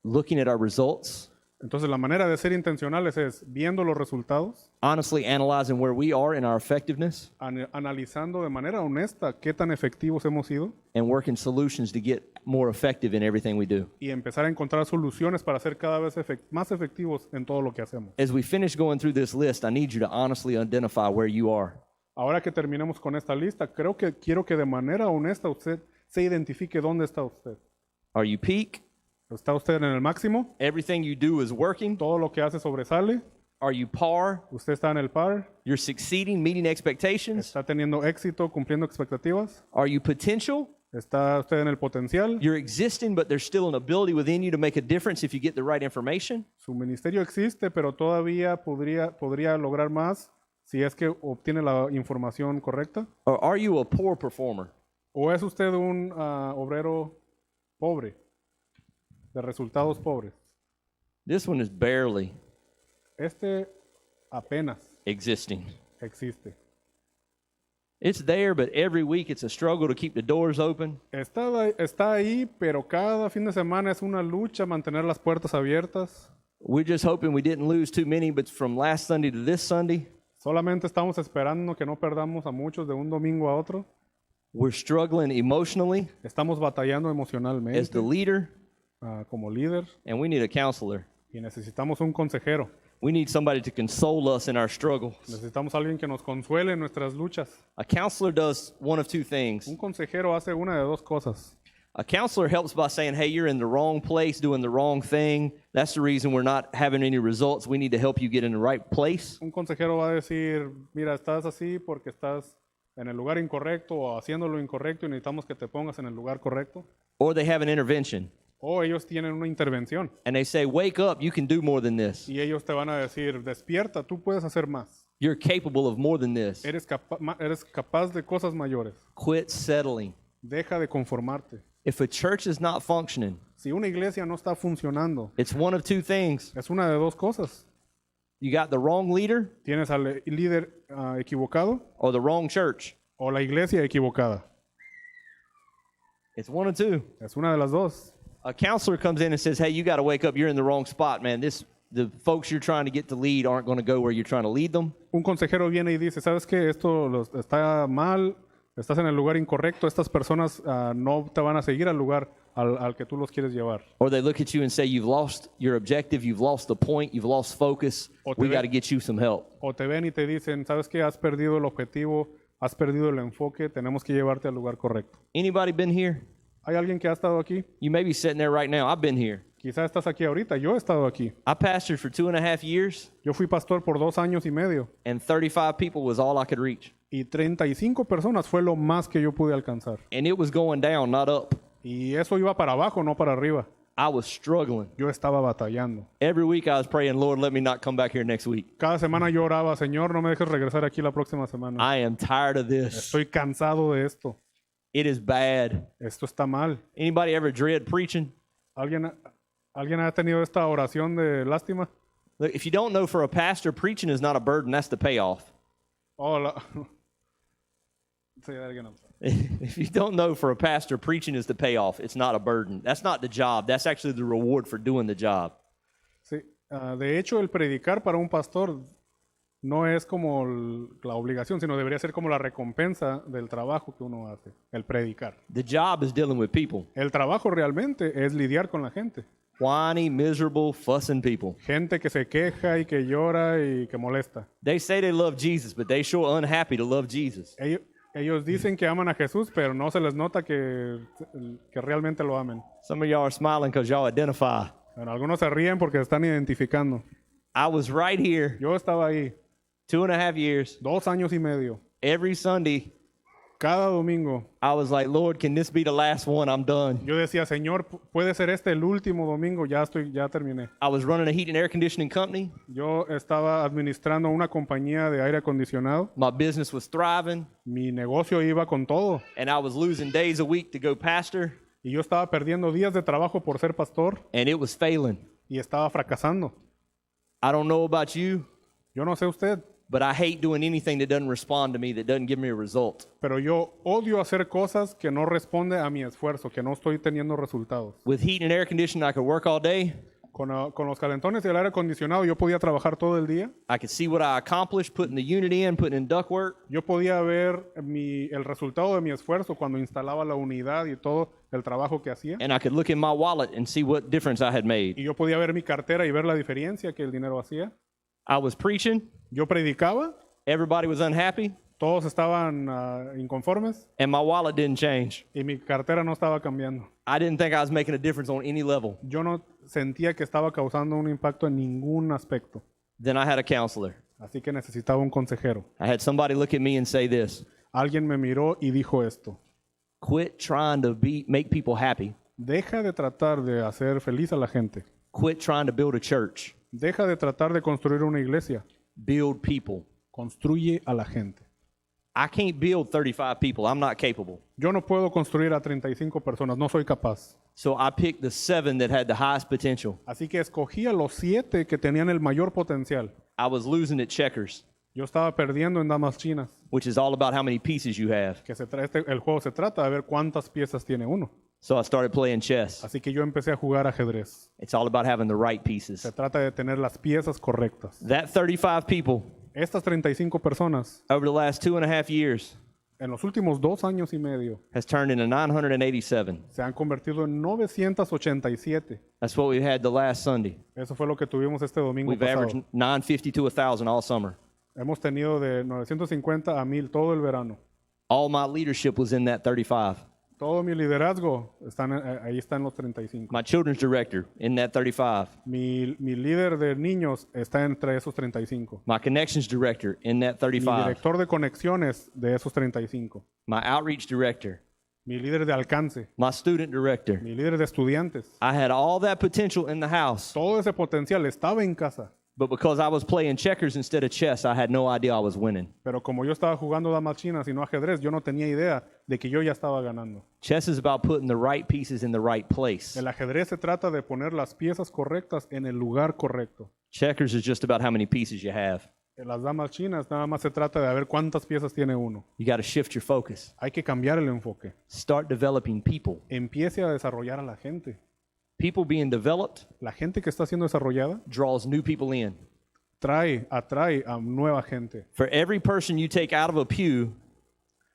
looking at our results,
Entonces la manera de ser intencionales es viendo los resultados,
honestly analyzing where we are in our effectiveness,
analizando de manera honesta qué tan efectivos hemos sido
and working solutions to get more effective in everything we do.
y empezar a encontrar soluciones para ser cada vez más efectivos en todo lo que hacemos.
As we finish going through this list, I need you to honestly identify where you are.
Ahora que terminemos con esta lista, quiero que de manera honesta usted se identifique dónde está usted.
Are you peak?
¿Está usted en el máximo?
Everything you do is working?
¿Todo lo que hace sobresale?
Are you par?
¿Usted está en el par?
You're succeeding, meeting expectations?
¿Está teniendo éxito, cumpliendo expectativas?
Are you potential?
¿Está usted en el potencial?
You're existing, but there's still an ability within you to make a difference if you get the right information?
Su ministerio existe, pero todavía podría lograr más si es que obtiene la información correcta.
Or are you a poor performer?
¿O es usted un obrero pobre, de resultados pobres?
This one is barely
Este apenas
existing.
existe.
It's there, but every week it's a struggle to keep the doors open.
Está ahí, pero cada fin de semana es una lucha mantener las puertas abiertas.
We're just hoping we didn't lose too many, but from last Sunday to this Sunday,
Solamente estamos esperando que no perdamos a muchos de un domingo a otro.
we're struggling emotionally
Estamos batallando
as
emocionalmente
the leader,
como líder
and we need a counselor.
y necesitamos un consejero.
We need somebody to console us in our struggles.
Necesitamos alguien que nos consuele en nuestras luchas.
A counselor does one of two things.
Un consejero hace una de dos cosas.
A counselor helps by saying, hey, you're in the wrong place, doing the wrong thing. That's the reason we're not having any results. We need to help you get in the right place.
Un consejero va a decir, mira, estás así porque estás en el lugar incorrecto o haciendo lo incorrecto y necesitamos que te pongas en el lugar correcto.
Or they have an intervention.
O ellos tienen una intervención
And they say, wake up, you can do more than this.
y ellos te van a decir, despierta, tú puedes hacer más.
You're capable of more than this.
Eres capaz de cosas mayores.
Quit settling.
Deja de conformarte.
If a church is not functioning,
Si una iglesia no está funcionando,
it's one of two things.
es una de dos cosas.
You got the wrong leader
Tienes al líder equivocado
or the wrong church.
o la iglesia equivocada.
It's one of two.
Es una de las dos.
A counselor comes in and says, hey, you got to wake up. You're in the wrong spot, man. The folks you're trying to get to lead aren't going to go where you're trying to lead them.
Un consejero viene y dice, ¿sabes qué? Esto está mal, estás en el lugar incorrecto, estas personas no te van a seguir al lugar al que tú los quieres llevar.
Or they look at you and say, you've lost your objective, you've lost the point, you've lost focus.
O te
We
ve-
got to get you some help.
O te ven y te dicen, ¿sabes qué? Has perdido el objetivo, has perdido el enfoque, tenemos que llevarte al lugar correcto.
Anybody been here?
¿Hay alguien que ha estado aquí?
You may be sitting there right now. I've been here.
Quizá estás aquí ahorita, yo he estado aquí.
I pastored for 2.5 years,
Yo fui pastor por 2 años y medio
and 35 people was all I could reach.
y 35 personas fue lo más que yo pude alcanzar.
And it was going down, not up.
Y eso iba para abajo, no para arriba.
I was struggling.
Yo estaba batallando.
Every week I was praying, Lord, let me not come back here next week.
Cada semana yo oraba, Señor, no me dejes regresar aquí la próxima semana.
I am tired of this.
Estoy cansado de esto.
It is bad.
Esto está mal.
Anybody ever dread preaching?
¿Alguien ha tenido esta oración de lástima?
Look, if you don't know, for a pastor, preaching is not a burden, that's the payoff.
Hola. Sí, alguien.
If you don't know, for a pastor, preaching is the payoff. It's not a burden. That's not the job. That's actually the reward for doing the job.
Sí, de hecho, el predicar para un pastor no es como la obligación, sino debería ser como la recompensa del trabajo que uno hace, el predicar.
The job is dealing with people.
El trabajo realmente es lidiar con la gente.
Whiny, miserable, fussing people.
Gente que se queja y que llora y que molesta.
They say they love Jesus, but they sure unhappy to love Jesus.
Ellos dicen que aman a Jesús, pero no se les nota que realmente lo amen.
Some of y'all are smiling because y'all identify.
Bueno, algunos se ríen porque se están identificando.
I was right here
Yo estaba ahí
2.5 years.
2 años y medio.
Every Sunday,
Cada domingo
I was like, Lord, can this be the last one? I'm done.
yo decía, Señor, ¿puede ser este el último domingo? Ya terminé.
I was running a heat and air conditioning company.
Yo estaba administrando una compañía de aire acondicionado.
My business was thriving,
Mi negocio iba con todo.
and I was losing days a week to go pastor,
Y yo estaba perdiendo días de trabajo por ser pastor
and it was failing.
y estaba fracasando.
I don't know about you,
Yo no sé usted,
but I hate doing anything that doesn't respond to me, that doesn't give me a result.
pero yo odio hacer cosas que no responden a mi esfuerzo, que no estoy teniendo resultados.
With heat and air conditioning, I could work all day.
Con los calentones y el aire acondicionado yo podía trabajar todo el día.
I could see what I accomplished, putting the unit in, putting in ductwork.
Yo podía ver el resultado de mi esfuerzo cuando instalaba la unidad y todo el trabajo que hacía.
And I could look in my wallet and see what difference I had made.
Y yo podía ver mi cartera y ver la diferencia que el dinero hacía.
I was preaching,
Yo predicaba,
everybody was unhappy,
todos estaban inconformes
and my wallet didn't change.
y mi cartera no estaba cambiando.
I didn't think I was making a difference on any level.
Yo no sentía que estaba causando un impacto en ningún aspecto.
Then I had a counselor.
Así que necesitaba un consejero.
I had somebody look at me and say this:
Alguien me miró y dijo esto.
quit trying to make people happy.
Deja de tratar de hacer feliz a la gente.
Quit trying to build a church.
Deja de tratar de construir una iglesia.
Build people.
Construye a la gente.
I can't build 35 people. I'm not capable.
Yo no puedo construir a 35 personas, no soy capaz.
So I picked the 7 that had the highest potential.
Así que escogí a los 7 que tenían el mayor potencial.
I was losing at checkers,
Yo estaba perdiendo en damas chinas.
which is all about how many pieces you have.
Que el juego se trata de ver cuántas piezas tiene uno.
So I started playing chess.
Así que yo empecé a jugar ajedrez.
It's all about having the right pieces.
Se trata de tener las piezas correctas.
That 35 people
Estas 35 personas
over the last 2.5 years
en los últimos 2 años y medio
has turned into 987.
se han convertido en 987.
That's what we had the last Sunday.
Eso fue lo que tuvimos este domingo
We've averaged
pasado.
950 to 1,000 all summer.
Hemos tenido de 950 a 1000 todo el verano.
All my leadership was in that 35.
Todo mi liderazgo ahí está en los 35.
My children's director in that 35.
Mi líder de niños está entre esos 35.
My connections director in that
Mi
35.
director de conexiones de esos 35.
My outreach director.
Mi líder de alcance.
My student director.
Mi líder de estudiantes.
I had all that potential in the house,
Todo ese potencial estaba en casa.
but because I was playing checkers instead of chess, I had no idea I was winning.
Pero como yo estaba jugando damas chinas y no ajedrez, yo no tenía idea de que yo ya estaba ganando.
Chess is about putting the right pieces in the right place.
El ajedrez se trata de poner las piezas correctas en el lugar correcto.
Checkers is just about how many pieces you have.
En las damas chinas nada más se trata de ver cuántas piezas tiene uno.
You got to shift your focus.
Hay que cambiar el enfoque.
Start developing people.
Empiece a desarrollar a la gente.
People being developed
La gente que está siendo desarrollada
draws new people in.
atrae a nueva gente.
For every person you take out of a pew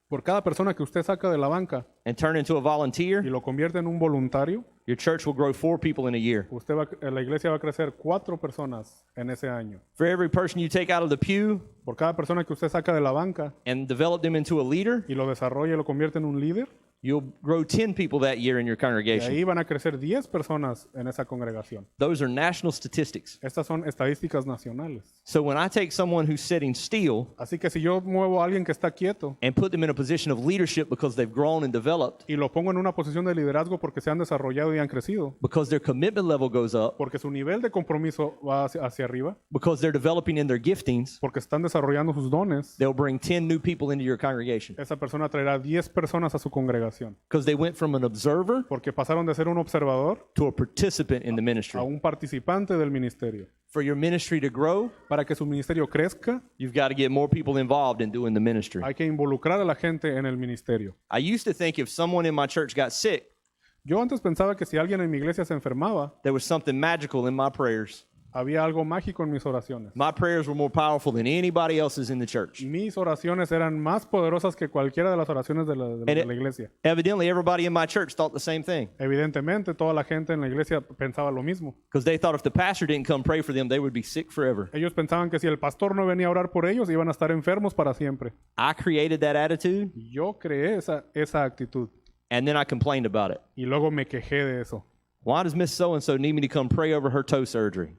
Por cada persona que usted saca de la banca
and turn into a
y
volunteer,
lo convierte en un voluntario,
your church will grow 4 people in a year.
la iglesia va a crecer 4 personas en ese año.
For every person you take out of the pew
Por cada persona que usted saca de la banca
and develop them into a leader,
y lo desarrolla y lo convierte en un líder,
You'll grow 10 people that year in your
Y
congregation.
ahí van a crecer 10 personas en esa congregación.
Those are national statistics.
Estas son estadísticas nacionales.
So when I take someone who's sitting still
Así que si yo muevo a alguien que está quieto
and put them in a position of leadership because they've grown and developed,
y lo pongo en una posición de liderazgo porque se han desarrollado y han crecido,
because their commitment level goes up,
porque su nivel de compromiso va hacia arriba,
because they're developing in their giftings,
porque están desarrollando sus dones,
they'll bring 10 new people into your congregation.
esa persona traerá 10 personas a su congregación.
Because they went from an observer
Porque pasaron de ser un observador
to a participant in the ministry.
a un participante del ministerio.
For your ministry to grow,
Para que su ministerio crezca,
you've got to get more people involved in doing the ministry.
hay que involucrar a la gente en el ministerio.
I used to think if someone in my church got sick,
Yo antes pensaba que si alguien en mi iglesia se enfermaba,
there was something magical in my prayers.
había algo mágico en mis oraciones.
My prayers were more powerful than anybody else's in the church.
Mis oraciones eran más poderosas que cualquiera de las oraciones de la iglesia.
Evidently, everybody in my church thought the same thing.
Evidentemente, toda la gente en la iglesia pensaba lo mismo.
Because they thought if the pastor didn't come pray for them, they would be sick forever.
Ellos pensaban que si el pastor no venía a orar por ellos, iban a estar enfermos para siempre.
I created that attitude,
Y yo creé esa actitud.
and then I complained about it.
Y luego me quejé de eso.
Why does Miss So-and-so need me to come pray over her toe surgery?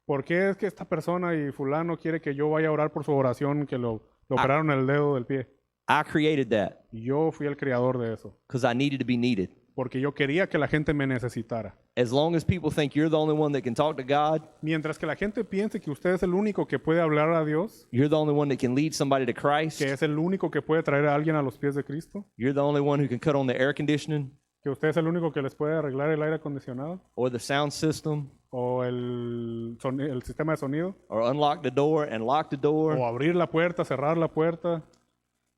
¿Por qué es que esta persona y fulano quiere que yo vaya a orar por su oración que lo operaron el dedo del pie?
I created that
Y yo fui el creador de eso.
because I needed to be needed.
Porque yo quería que la gente me necesitara.
As long as people think you're the only one that can talk to God,
Mientras que la gente piense que usted es el único que puede hablar a Dios,
you're the only one that can lead somebody to Christ,
que es el único que puede traer a alguien a los pies de Cristo,
you're the only one who can cut on the air conditioning
que usted es el único que les puede arreglar el aire acondicionado
or the sound system
o el sistema de sonido,
or unlock the door and lock the door,
o abrir la puerta, cerrar la puerta,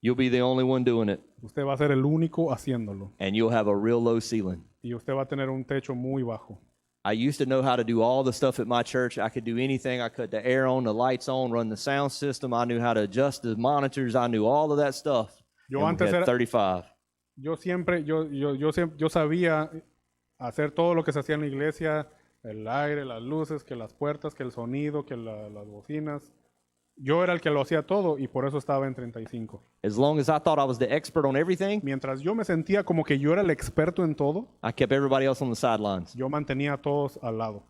you'll be the only one doing it,
usted va a ser el único haciéndolo.
and you'll have a real low ceiling.
Y usted va a tener un techo muy bajo.
I used to know how to do all the stuff at my church. I could do anything. I cut the air on, the lights on, run the sound system. I knew how to adjust the monitors. I knew all of that stuff.
Yo
And we
antes
had
era-
35.
Yo sabía hacer todo lo que se hacía en la iglesia, el aire, las luces, que las puertas, que el sonido, que las bocinas. Yo era el que lo hacía todo y por eso estaba en 35.
As long as I thought I was the expert on everything,
Mientras yo me sentía como que yo era el experto en todo,
I kept everybody else on the sidelines.
yo mantenía a todos al lado.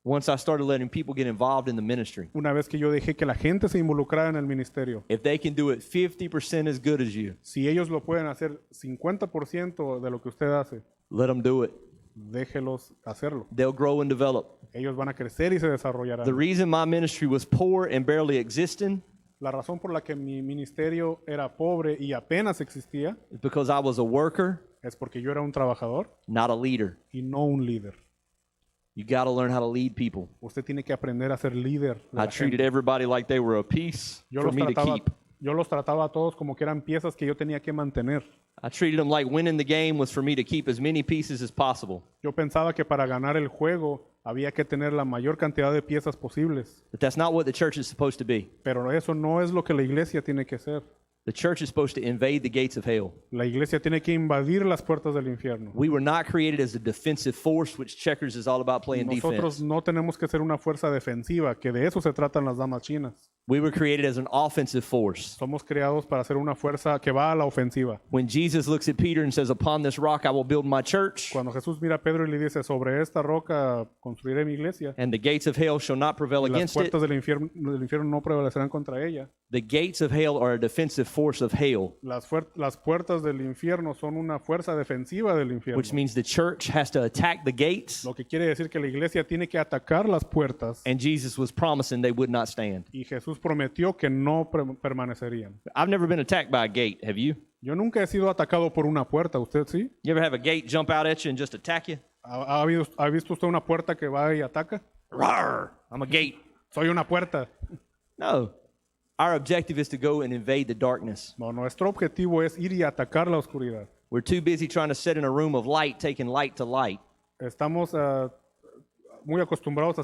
Once I started letting people get involved in the ministry,
Una vez que yo dejé que la gente se involucrara en el ministerio,
if they can do it 50% as good as you,
si ellos lo pueden hacer 50% de lo que usted hace,
let them do it.
déjelos hacerlo.
They'll grow and develop.
Ellos van a crecer y se desarrollarán.
The reason my ministry was poor and barely existing
La razón por la que mi ministerio era pobre y apenas existía
is because I was a worker,
es porque yo era un trabajador
not a leader.
y no un líder.
You got to learn how to lead people.
Usted tiene que aprender a ser líder. de
I
la
treated
gente.
everybody like they were a piece
Yo
for
los
me to
trataba,
keep.
yo los trataba a todos como que eran piezas que yo tenía que mantener.
I treated them like winning the game was for me to keep as many pieces as possible.
Yo pensaba que para ganar el juego había que tener la mayor cantidad de piezas posibles,
But that's not what the church is supposed to be.
pero eso no es lo que la iglesia tiene que ser.
The church is supposed to invade the gates of hell.
La iglesia tiene que invadir las puertas del infierno.
We were not created as a defensive force, which checkers is all about playing
Nosotros
defense.
no tenemos que ser una fuerza defensiva, que de eso se tratan las damas chinas.
We were created as an offensive force.
Somos creados para ser una fuerza que va a la ofensiva.
When Jesus looks at Peter and says, "Upon this rock I will build my church,
Cuando Jesús mira a Pedro y le dice, sobre esta roca construiré mi iglesia,
and the gates of hell shall not prevail
y las
against it,"
puertas del infierno no prevalecerán contra ella.
the gates of hell are a defensive force of hell,
Las puertas del infierno son una fuerza defensiva del infierno.
which means the church has to attack the gates,
Lo que quiere decir que la iglesia tiene que atacar las puertas
and Jesus was promising they would not stand.
y Jesús prometió que no permanecerían.
I've never been attacked by a gate, have you?
Yo nunca he sido atacado por una puerta, ¿usted sí?
You ever have a gate jump out at you and just attack you?
¿Ha visto usted una puerta que va y ataca?
Rawr, I'm a gate.
Soy una puerta.
No. Our objective is to go and invade the darkness.
No, nuestro objetivo es ir y atacar la oscuridad.
We're too busy trying to sit in a room of light, taking light to light.
Estamos muy acostumbrados a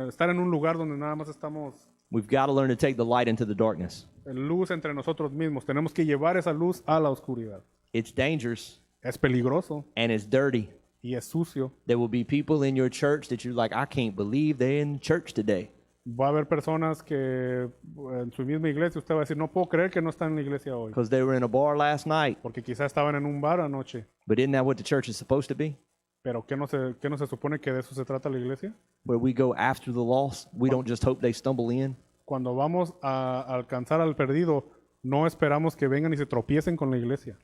estar en un lugar donde nada más estamos
We've got to learn to take the light into the darkness.
en luz entre nosotros mismos. Tenemos que llevar esa luz a la oscuridad.
It's dangerous
Es peligroso
and it's dirty.
y es sucio.
There will be people in your church that you're like, I can't believe they're in church today.
Va a haber personas que en su misma iglesia usted va a decir, no puedo creer que no están en la iglesia hoy.
because they were in a bar last night.
Porque quizás estaban en un bar anoche.
But isn't that what the church is supposed to be?
Pero ¿qué no se supone que de eso se trata la iglesia?
Where we go after the lost. We don't just hope they stumble in.
Cuando vamos a alcanzar al perdido, no esperamos que vengan y se tropiecen con la iglesia.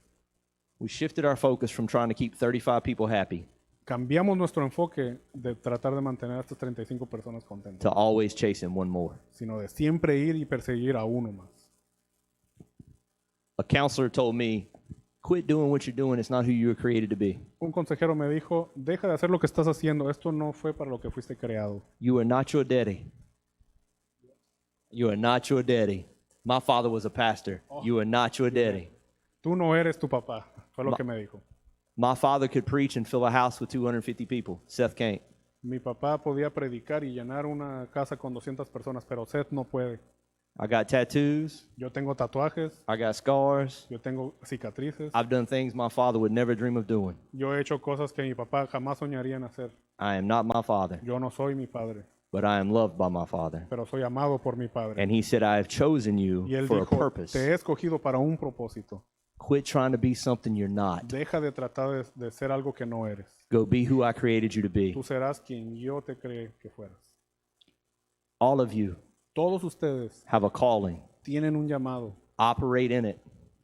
We shifted our focus from trying to keep 35 people happy
Cambiamos nuestro enfoque de tratar de mantener a estas 35 personas contentas,
to always chasing one more.
sino de siempre ir y perseguir a uno más.
A counselor told me, quit doing what you're doing. It's not who you were created to be.
Un consejero me dijo, deja de hacer lo que estás haciendo, esto no fue para lo que fuiste creado.
You are not your daddy. You are not your daddy. My father was a pastor. You are not your daddy.
Tú no eres tu papá, fue lo que me dijo.
My father could preach and fill a house with 250 people. Seth can't.
Mi papá podía predicar y llenar una casa con 200 personas, pero Seth no puede.
I got tattoos.
Yo tengo tatuajes,
I got scars.
yo tengo cicatrices,
I've done things my father would never dream of doing.
yo he hecho cosas que mi papá jamás soñaría en hacer.
I am not my father,
Yo no soy mi padre,
but I am loved by my father.
pero soy amado por mi padre.
And he said, I have chosen you
Y él
for a
dijo,
purpose.
te he escogido para un propósito.
Quit trying to be something you're not.
Deja de tratar de ser algo que no eres.
Go be who I created you to be.
Tú serás quien yo te creé que fueras.
All of you
Todos ustedes
have a calling.
tienen un llamado.
Operate in it.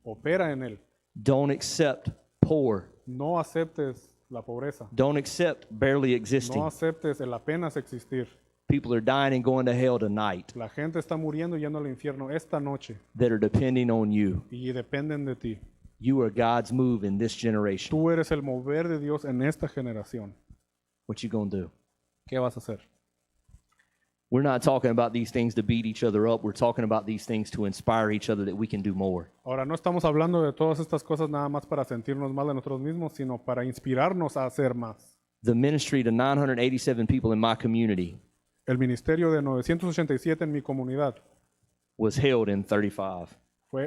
Opera en él.
Don't accept poor.
No aceptes la pobreza.
Don't accept barely existing.
No aceptes el apenas existir.
People are dying and going to hell tonight
La gente está muriendo y yendo al infierno esta noche
that are depending on you.
y dependen de ti.
You are God's move in this generation.
Tú eres el mover de Dios en esta generación.
What you gonna do?
¿Qué vas a hacer?
We're not talking about these things to beat each other up. We're talking about these things to inspire each other that we can do more.
Ahora, no estamos hablando de todas estas cosas nada más para sentirnos mal de nosotros mismos, sino para inspirarnos a hacer más.
The ministry to 987 people in my community
El ministerio de 987 en mi comunidad
was held in 35.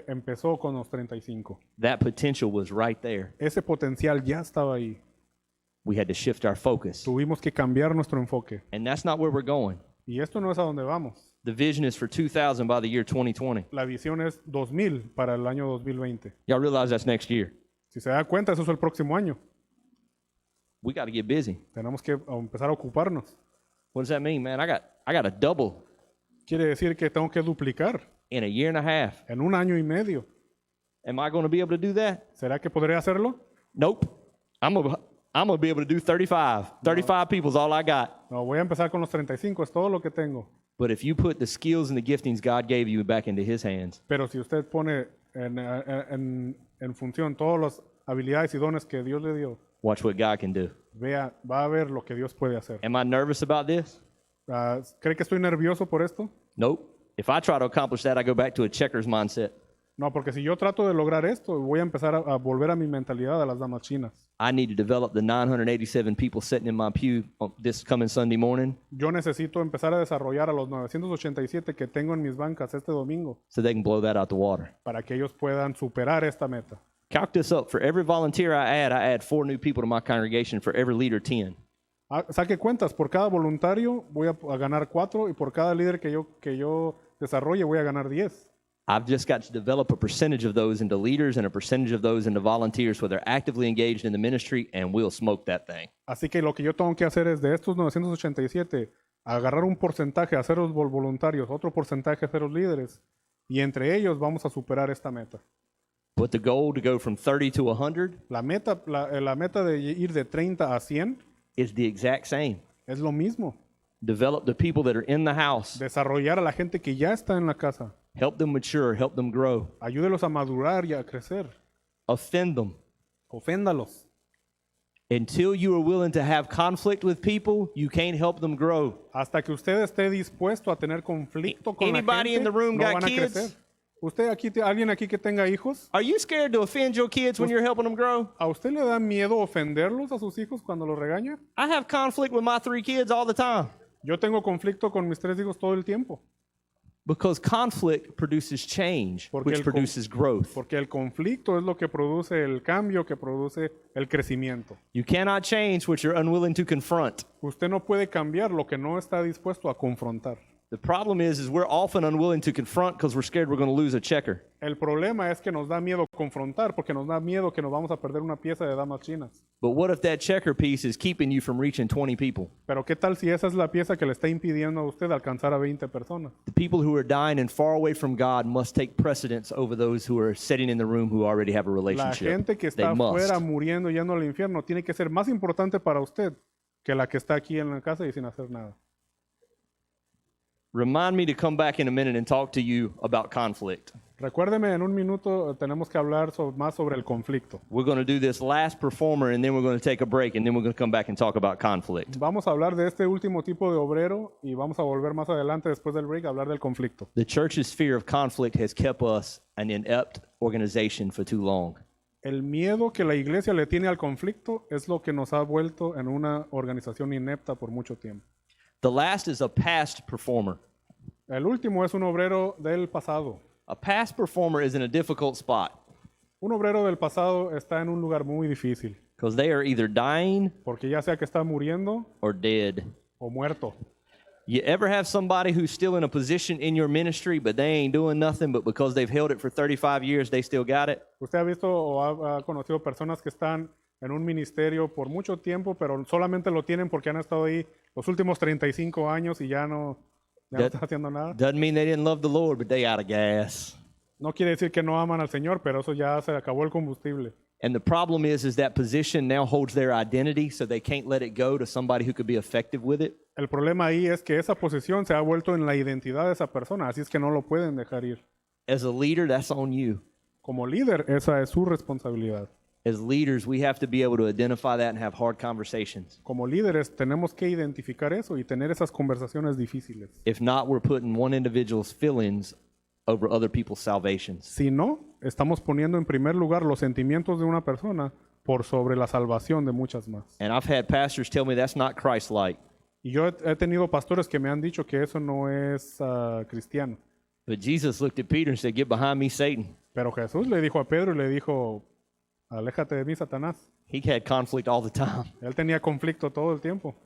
empezó con los 35.
That potential was right there.
Ese potencial ya estaba ahí.
We had to shift our focus.
Tuvimos que cambiar nuestro enfoque.
And that's not where we're going.
Y esto no es a donde vamos.
The vision is for 2,000 by the year 2020.
La visión es 2000 para el año 2020.
Y'all realize that's next year.
Si se da cuenta, eso es el próximo año.
We got to get busy.
Tenemos que empezar a ocuparnos.
What does that mean, man? I got a double
Quiere decir que tengo que duplicar
in a year and a half.
en un año y medio.
Am I going to be able to do that?
¿Será que podré hacerlo?
Nope. I'm gonna be able to do 35. 35 people is all I got.
No, voy a empezar con los 35, es todo lo que tengo.
But if you put the skills and the giftings God gave you back into His hands,
Pero si usted pone en función todas las habilidades y dones que Dios le dio,
watch what God can do.
va a ver lo que Dios puede hacer.
Am I nervous about this?
¿Cree que estoy nervioso por esto?
Nope. If I try to accomplish that, I go back to a checkers mindset.
No, porque si yo trato de lograr esto, voy a empezar a volver a mi mentalidad a las damas chinas.
I need to develop the 987 people sitting in my pew this coming Sunday morning
Yo necesito empezar a desarrollar a los 987 que tengo en mis bancas este domingo
so they can blow that out the water.
para que ellos puedan superar esta meta.
Calc this up. For every volunteer I add 4 new people to my congregation. For every leader, 10.
Saque cuentas, por cada voluntario voy a ganar 4 y por cada líder que yo desarrolle voy a ganar 10.
I've just got to develop a percentage of those into leaders and a percentage of those into volunteers where they're actively engaged in the ministry, and we'll smoke that thing.
Así que lo que yo tengo que hacer es de estos 987, agarrar un porcentaje, hacer los voluntarios, otro porcentaje, hacer los líderes, y entre ellos vamos a superar esta meta.
But the goal to go from 30 to 100
La meta de ir de 30 a 100
is the exact same.
es lo mismo.
Develop the people that are in the house.
Desarrollar a la gente que ya está en la casa.
Help them mature. Help them grow.
Ayúdelos a madurar y a crecer.
Offend them.
Oféndalos.
Until you are willing to have conflict with people, you can't help them grow.
Hasta que usted esté dispuesto a tener conflicto con la
Anybody
gente,
in the room
no
got
van a
kids?
crecer. ¿Alguien aquí que tenga hijos?
Are you scared to offend your kids when you're helping them grow?
¿A usted le da miedo ofenderlos a sus hijos cuando los regaña?
I have conflict with my 3 kids all the time.
Yo tengo conflicto con mis 3 hijos todo el tiempo.
Because conflict produces change,
Porque
which produces growth.
Porque el conflicto es lo que produce el cambio, que produce el crecimiento.
You cannot change what you're unwilling to confront.
Usted no puede cambiar lo que no está dispuesto a confrontar.
The problem is we're often unwilling to confront because we're scared we're going to lose a checker.
El problema es que nos da miedo confrontar porque nos da miedo que nos vamos a perder una pieza de damas chinas.
But what if that checker piece is keeping you from reaching 20 people?
Pero ¿qué tal si esa es la pieza que le está impidiendo a usted alcanzar a 20 personas?
The people who are dying and far away from God must take precedence over those who are sitting in the room who already have a
La
relationship.
gente que
They
está
must.
afuera muriendo, yendo al infierno, tiene que ser más importante para usted que la que está aquí en la casa y sin hacer nada.
Remind me to come back in a minute and talk to you about conflict.
Recuérdeme, en un minuto tenemos que hablar más sobre el conflicto.
We're going to do this last performer, and then we're going to take a break, and then we're going to come back and talk about conflict.
Vamos a hablar de este último tipo de obrero y vamos a volver más adelante, después del break, a hablar del conflicto.
The church's fear of conflict has kept us an inept organization for too long.
El miedo que la iglesia le tiene al conflicto es lo que nos ha vuelto en una organización inepta por mucho tiempo.
The last is a past performer.
El último es un obrero del pasado.
A past performer is in a difficult spot
Un obrero del pasado está en un lugar muy difícil,
because they are either dying
porque ya sea que está muriendo
or dead.
o muerto.
You ever have somebody who's still in a position in your ministry, but they ain't doing nothing, but because they've held it for 35 years, they still got it?
¿Usted ha visto o ha conocido personas que están en un ministerio por mucho tiempo, pero solamente lo tienen porque han estado ahí los últimos 35 años y ya no están haciendo nada?
Doesn't mean they didn't love the Lord, but they out of gas.
No quiere decir que no aman al Señor, pero eso ya se acabó el combustible.
And the problem is that position now holds their identity, so they can't let it go to somebody who could be effective with it.
El problema ahí es que esa posición se ha vuelto en la identidad de esa persona, así es que no lo pueden dejar ir.
As a leader, that's on you.
Como líder, esa es su responsabilidad.
As leaders, we have to be able to identify that and have hard conversations.
Como líderes tenemos que identificar eso y tener esas conversaciones difíciles.
If not, we're putting one individual's feelings over other people's salvations.
Si no, estamos poniendo en primer lugar los sentimientos de una persona por sobre la salvación de muchas más.
And I've had pastors tell me that's not Christ-like.
Y yo he tenido pastores que me han dicho que eso no es cristiano.
But Jesus looked at Peter and said, "Get behind me, Satan."
Pero Jesús le dijo a Pedro y le dijo, aléjate de mí, Satanás.
He had conflict all the time.
Él tenía conflicto todo el tiempo.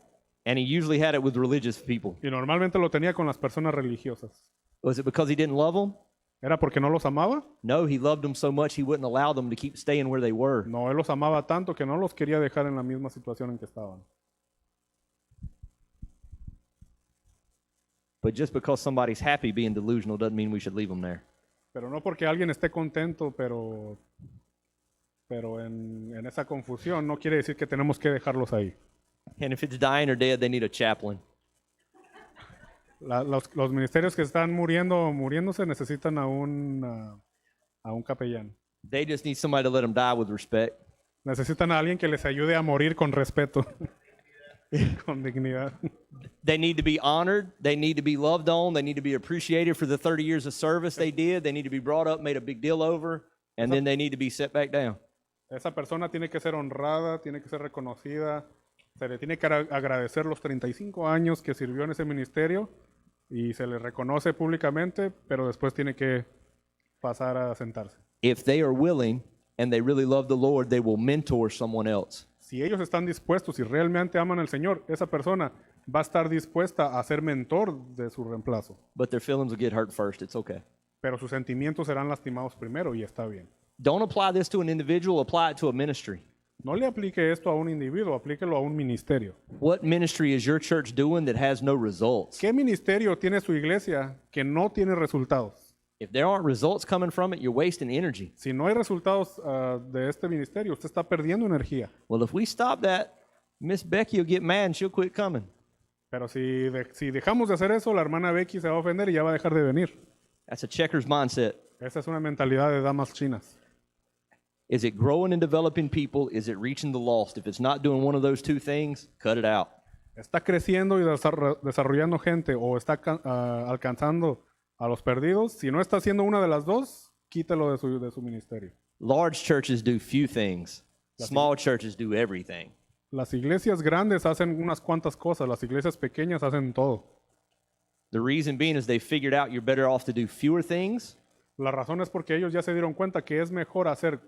And he usually had it with religious people.
Y normalmente lo tenía con las personas religiosas.
Was it because he didn't love them?
¿Era porque no los amaba?
No, he loved them so much he wouldn't allow them to keep staying where they were.
No, él los amaba tanto que no los quería dejar en la misma situación en que estaban.
But just because somebody's happy being delusional doesn't mean we should leave them there.
Pero no porque alguien esté contento, pero en esa confusión no quiere decir que tenemos que dejarlos ahí.
And if it's dying or dead, they need a chaplain.
Los ministerios que están muriéndose necesitan a un capellán.
They just need somebody to let them die with respect.
Necesitan a alguien que les ayude a morir con respeto, con dignidad.
They need to be honored. They need to be loved on. They need to be appreciated for the 30 years of service they did. They need to be brought up, made a big deal over, and then they need to be set back down.
Esa persona tiene que ser honrada, tiene que ser reconocida, se le tiene que agradecer los 35 años que sirvió en ese ministerio y se le reconoce públicamente, pero después tiene que pasar a sentarse.
If they are willing and they really love the Lord, they will mentor someone else.
Si ellos están dispuestos y realmente aman al Señor, esa persona va a estar dispuesta a ser mentor de su reemplazo.
But their feelings will get hurt first. It's okay.
Pero sus sentimientos serán lastimados primero y está bien.
Don't apply this to an individual, apply it to a ministry.
No le aplique esto a un individuo, aplíquelo a un ministerio.
What ministry is your church doing that has no results?
¿Qué ministerio tiene su iglesia que no tiene resultados?
If there aren't results coming from it, you're wasting energy.
Si no hay resultados de este ministerio, usted está perdiendo energía.
Well, if we stop that, Miss Becky will get mad and she'll quit coming.
Pero si dejamos de hacer eso, la hermana Becky se va a ofender y ya va a dejar de venir.
That's a checker's mindset.
Esa es una mentalidad de damas chinas.
Is it growing and developing people? Is it reaching the lost? If it's not doing one of those two things, cut it out.
¿Está creciendo y desarrollando gente o está alcanzando a los perdidos? Si no está haciendo una de las dos, quítelo de su ministerio.
Large churches do few things. Small churches do everything.
Las iglesias grandes hacen unas cuantas cosas, las iglesias pequeñas hacen todo.
The reason being is they figured out you're better off to do fewer things
La razón es porque ellos ya se dieron cuenta que es mejor hacer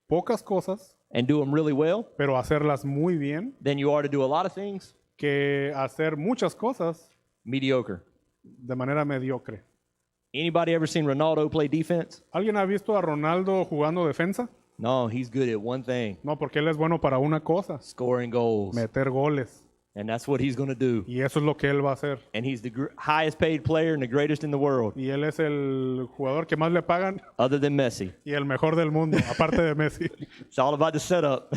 pocas cosas,
and do them really well
pero hacerlas muy bien,
than you are to do a lot of things
que hacer muchas cosas,
mediocre.
de manera mediocre.
Anybody ever seen Ronaldo play defense?
¿Alguien ha visto a Ronaldo jugando defensa?
No, he's good at one thing,
No, porque él es bueno para una cosa,
scoring goals.
meter goles.
And that's what he's going to do.
Y eso es lo que él va a hacer.
And he's the highest paid player and the greatest in the world,
Y él es el jugador que más le pagan
other than Messi.
y el mejor del mundo, aparte de Messi.
It's all about the setup.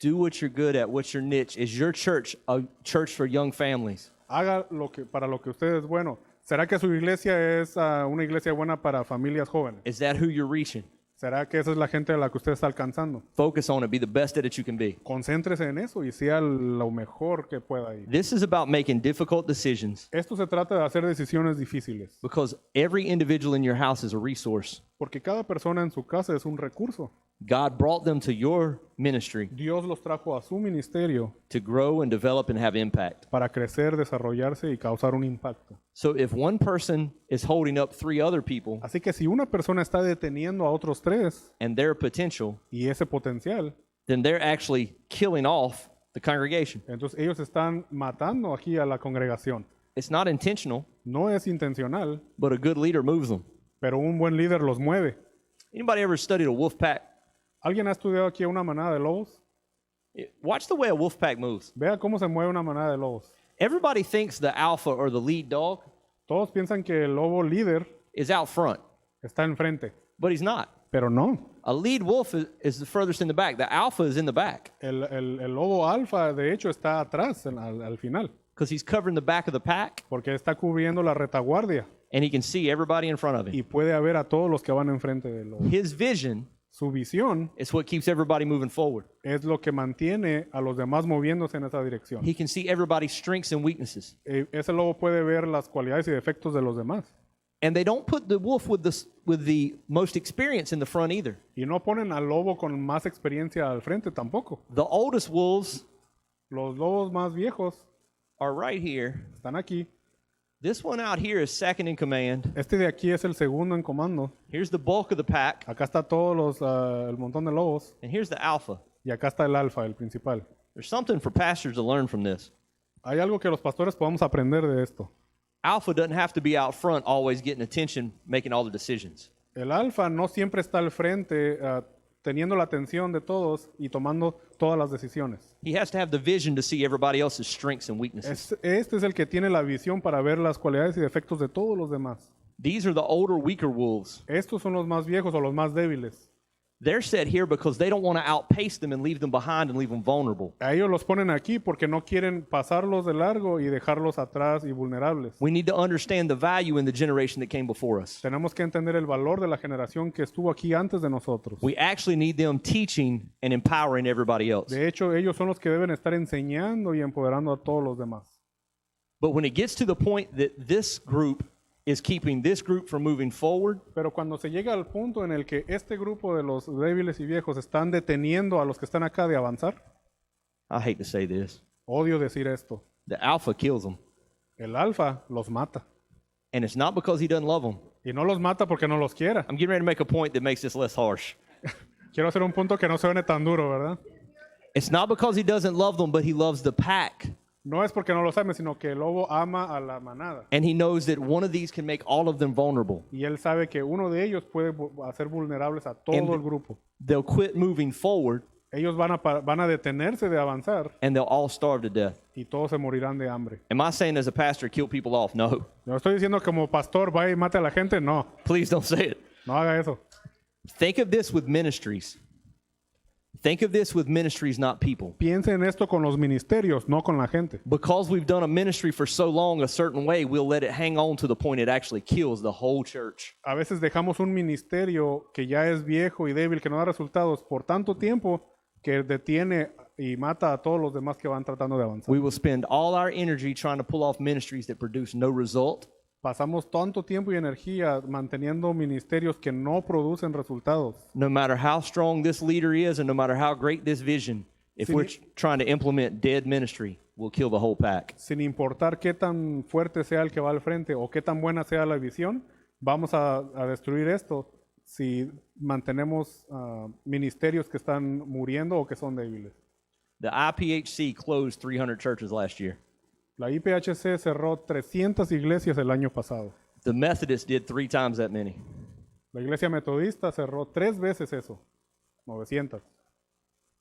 Do what you're good at. What's your niche? Is your church a church for young families?
Haga para lo que usted es bueno. ¿Será que su iglesia es una iglesia buena para familias jóvenes?
Is that who you're reaching?
¿Será que esa es la gente a la que usted está alcanzando?
Focus on it. Be the best at it you can be.
Concéntrese en eso y sea lo mejor que pueda ir.
This is about making difficult decisions
Esto se trata de hacer decisiones difíciles,
because every individual in your house is a resource.
porque cada persona en su casa es un recurso.
God brought them to your ministry
Dios los trajo a su ministerio
to grow and develop and have impact.
para crecer, desarrollarse y causar un impacto.
So if one person is holding up 3 other people
Así que si una persona está deteniendo a otros 3
and their potential,
y ese potencial,
then they're actually killing off the congregation.
entonces ellos están matando aquí a la congregación.
It's not intentional,
No es intencional,
but a good leader moves them.
pero un buen líder los mueve.
Anybody ever studied a wolf pack?
¿Alguien ha estudiado aquí a una manada de lobos?
Watch the way a wolf pack moves.
Vea cómo se mueve una manada de lobos.
Everybody thinks the alpha or the lead dog
Todos piensan que el lobo líder
is out front,
está enfrente,
but he's not.
pero no.
A lead wolf is the furthest in the back. The alpha is in the back
El lobo alfa, de hecho, está atrás al final,
because he's covering the back of the pack
porque está cubriendo la retaguardia
and he can see everybody in front of him.
y puede ver a todos los que van enfrente del lobo.
His vision
Su visión
is what keeps everybody moving forward.
es lo que mantiene a los demás moviéndose en esa dirección.
He can see everybody's strengths and weaknesses.
Ese lobo puede ver las cualidades y defectos de los demás.
And they don't put the wolf with the most experience in the front either.
Y no ponen al lobo con más experiencia al frente tampoco.
The oldest wolves
Los lobos más viejos
are right here.
están aquí.
This one out here is second in command.
Este de aquí es el segundo en comando.
Here's the bulk of the pack,
Acá está el montón de lobos.
and here's the alpha.
Y acá está el alfa, el principal.
There's something for pastors to learn from this.
Hay algo que los pastores podamos aprender de esto.
Alpha doesn't have to be out front, always getting attention, making all the decisions.
El alfa no siempre está al frente teniendo la atención de todos y tomando todas las decisiones.
He has to have the vision to see everybody else's strengths and weaknesses.
Este es el que tiene la visión para ver las cualidades y defectos de todos los demás.
These are the older, weaker wolves.
Estos son los más viejos o los más débiles.
They're set here because they don't want to outpace them and leave them behind and leave them vulnerable.
A ellos los ponen aquí porque no quieren pasarlos de largo y dejarlos atrás y vulnerables.
We need to understand the value in the generation that came before us.
Tenemos que entender el valor de la generación que estuvo aquí antes de nosotros.
We actually need them teaching and empowering everybody else.
De hecho, ellos son los que deben estar enseñando y empoderando a todos los demás.
But when it gets to the point that this group is keeping this group from moving forward,
Pero cuando se llega al punto en el que este grupo de los débiles y viejos están deteniendo a los que están acá de avanzar,
I hate to say this,
odio decir esto,
the alpha kills them.
el alfa los mata.
And it's not because he doesn't love them.
Y no los mata porque no los quiera.
I'm getting ready to make a point that makes this less harsh.
Quiero hacer un punto que no suene tan duro, ¿verdad?
It's not because he doesn't love them, but he loves the pack.
No es porque no los ame, sino que el lobo ama a la manada.
And he knows that one of these can make all of them vulnerable.
Y él sabe que uno de ellos puede hacer vulnerables a todo el grupo.
They'll quit moving forward
Ellos van a detenerse de avanzar
and they'll all starve to death.
y todos se morirán de hambre.
Am I saying as a pastor, kill people off? No.
No estoy diciendo que como pastor vaya y mate a la gente, no.
Please don't say it.
No haga eso.
Think of this with ministries. Think of this with ministries, not people.
Piense en esto con los ministerios, no con la gente.
Because we've done a ministry for so long a certain way, we'll let it hang on to the point it actually kills the whole church.
A veces dejamos un ministerio que ya es viejo y débil, que no da resultados por tanto tiempo que detiene y mata a todos los demás que van tratando de avanzar.
We will spend all our energy trying to pull off ministries that produce no result.
Pasamos tanto tiempo y energía manteniendo ministerios que no producen resultados.
No matter how strong this leader is and no matter how great this vision, if we're trying to implement dead ministry, we'll kill the whole pack.
Sin importar qué tan fuerte sea el que va al frente o qué tan buena sea la visión, vamos a destruir esto si mantenemos ministerios que están muriendo o que son débiles.
The IPHC closed 300 churches last year.
La IPHC cerró 300 iglesias el año pasado.
The Methodists did 3 times that many.
La iglesia metodista cerró 3 veces eso, 900.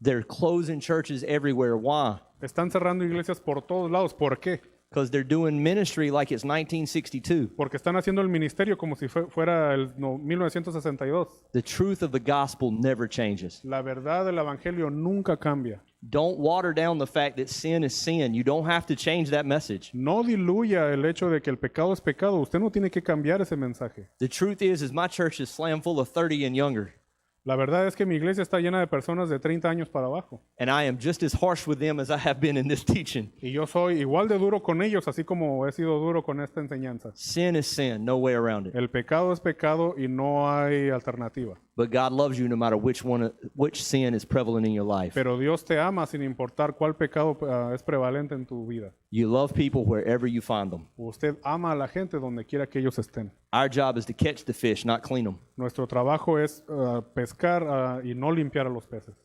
They're closing churches everywhere. Why?
Están cerrando iglesias por todos lados. ¿Por qué?
Because they're doing ministry like it's 1962.
Porque están haciendo el ministerio como si fuera el 1962.
The truth of the gospel never changes.
La verdad del evangelio nunca cambia.
Don't water down the fact that sin is sin. You don't have to change that message.
No diluya el hecho de que el pecado es pecado. Usted no tiene que cambiar ese mensaje.
The truth is my church is slam full of 30 and younger.
La verdad es que mi iglesia está llena de personas de 30 años para abajo.
And I am just as harsh with them as I have been in this teaching.
Y yo soy igual de duro con ellos, así como he sido duro con esta enseñanza.
Sin is sin, no way around it.
El pecado es pecado y no hay alternativa.
But God loves you no matter which sin is prevalent in your life.
Pero Dios te ama sin importar cuál pecado es prevalente en tu vida.
You love people wherever you find them.
Usted ama a la gente donde quiera que ellos estén.
Our job is to catch the fish, not clean them.
Nuestro trabajo es pescar y no limpiar a los peces.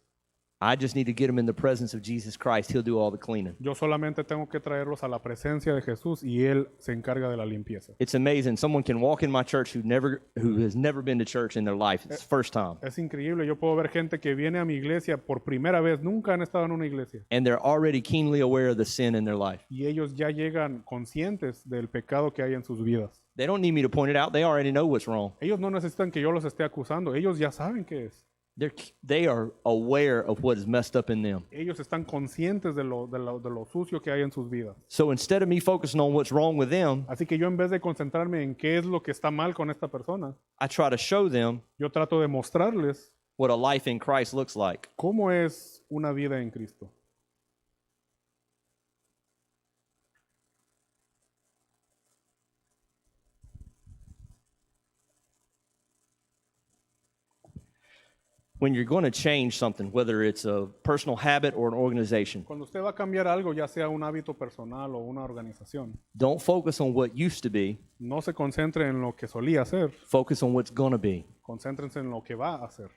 I just need to get them in the presence of Jesus Christ. He'll do all the cleaning.
Yo solamente tengo que traerlos a la presencia de Jesús y Él se encarga de la limpieza.
It's amazing. Someone can walk in my church who has never been to church in their life. It's first time.
Es increíble. Yo puedo ver gente que viene a mi iglesia por primera vez. Nunca han estado en una iglesia.
And they're already keenly aware of the sin in their life.
Y ellos ya llegan conscientes del pecado que hay en sus vidas.
They don't need me to point it out. They already know what's wrong.
Ellos no necesitan que yo los esté acusando. Ellos ya saben qué es.
They are aware of what is messed up in them.
Ellos están conscientes de lo sucio que hay en sus vidas.
So instead of me focusing on what's wrong with them,
Así que yo en vez de concentrarme en qué es lo que está mal con esta persona,
I try to show them
yo trato de mostrarles
what a life in Christ looks like.
cómo es una vida en Cristo.
When you're going to change something, whether it's a personal habit or an organization,
Cuando usted va a cambiar algo, ya sea un hábito personal o una organización,
don't focus on what used to be.
no se concentre en lo que solía hacer,
Focus on what's going to be.
concéntrense en lo que va a hacer.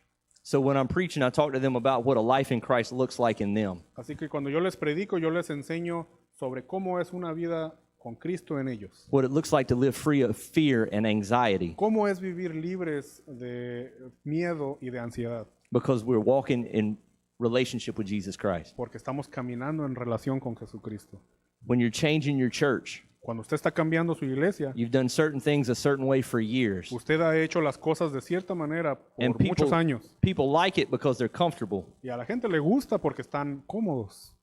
So when I'm preaching, I talk to them about what a life in Christ looks like in them.
Así que cuando yo les predico, yo les enseño sobre cómo es una vida con Cristo en ellos.
What it looks like to live free of fear and anxiety,
Cómo es vivir libres de miedo y de ansiedad,
because we're walking in relationship with Jesus Christ.
porque estamos caminando en relación con Jesucristo.
When you're changing your church,
Cuando usted está cambiando su iglesia,
you've done certain things a certain way for years.
usted ha hecho las cosas de cierta manera por
And
muchos años.
people like it because they're comfortable.
Y a la gente le gusta porque están cómodos.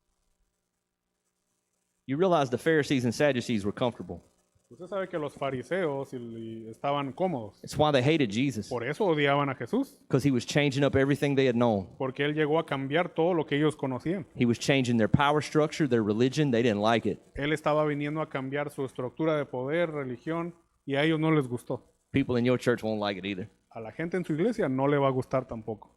You realize the Pharisees and Sadducees were comfortable.
Usted sabe que los fariseos estaban cómodos.
It's why they hated Jesus,
Por eso odiaban a Jesús.
because he was changing up everything they had known.
Porque Él llegó a cambiar todo lo que ellos conocían.
He was changing their power structure, their religion. They didn't like it.
Él estaba viniendo a cambiar su estructura de poder, religión, y a ellos no les gustó.
People in your church won't like it either.
A la gente en su iglesia no le va a gustar tampoco.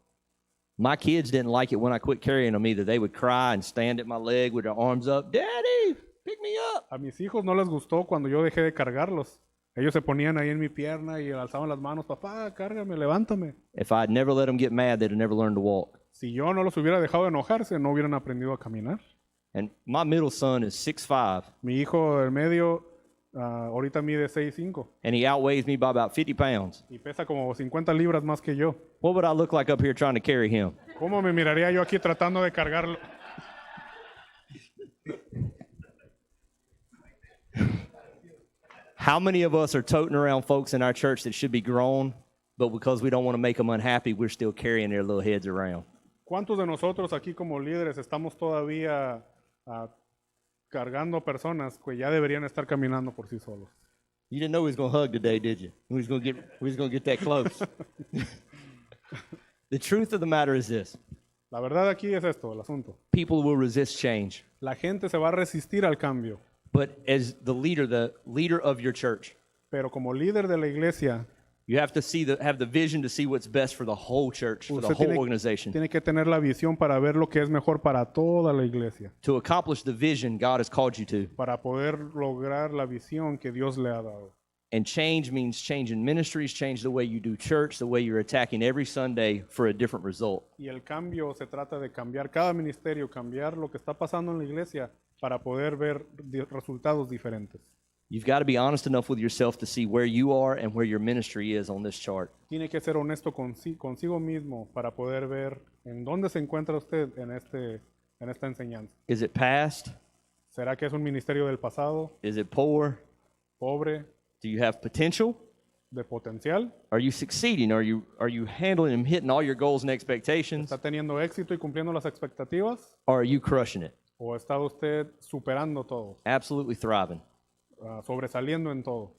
My kids didn't like it when I quit carrying them either. They would cry and stand at my leg with their arms up. Daddy, pick me up.
A mis hijos no les gustó cuando yo dejé de cargarlos. Ellos se ponían ahí en mi pierna y alzaban las manos. Papá, cárgame, levántame.
If I'd never let them get mad, they'd have never learned to walk.
Si yo no los hubiera dejado de enojarse, no hubieran aprendido a caminar.
And my middle son is 6'5",
Mi hijo del medio ahorita mide 6'5"
and he outweighs me by about 50 pounds.
y pesa como 50 libras más que yo.
What would I look like up here trying to carry him?
¿Cómo me miraría yo aquí tratando de cargarlo?
How many of us are toting around folks in our church that should be grown, but because we don't want to make them unhappy, we're still carrying their little heads around?
¿Cuántos de nosotros aquí como líderes estamos todavía cargando personas que ya deberían estar caminando por sí solos?
You didn't know we was going to hug today, did you? We was going to get that close. The truth of the matter is this.
La verdad aquí es esto, el asunto.
People will resist change.
La gente se va a resistir al cambio,
But as the leader of your church,
pero como líder de la iglesia,
you have to have the vision to see what's best for the whole church, for the
usted
whole organization.
tiene que tener la visión para ver lo que es mejor para toda la iglesia,
To accomplish the vision God has called you to.
para poder lograr la visión que Dios le ha dado.
And change means changing ministries, change the way you do church, the way you're attacking every Sunday for a different result.
Y el cambio se trata de cambiar cada ministerio, cambiar lo que está pasando en la iglesia para poder ver resultados diferentes.
You've got to be honest enough with yourself to see where you are and where your ministry is on this chart.
Tiene que ser honesto consigo mismo para poder ver en dónde se encuentra usted en esta enseñanza.
Is it past?
¿Será que es un ministerio del pasado,
Is it poor?
pobre,
Do you have potential?
de potencial?
Are you succeeding? Are you handling and hitting all your goals and expectations?
¿Está teniendo éxito y cumpliendo las expectativas?
Or are you crushing it?
¿O está usted superando todo,
Absolutely thriving.
sobresaliendo en todo?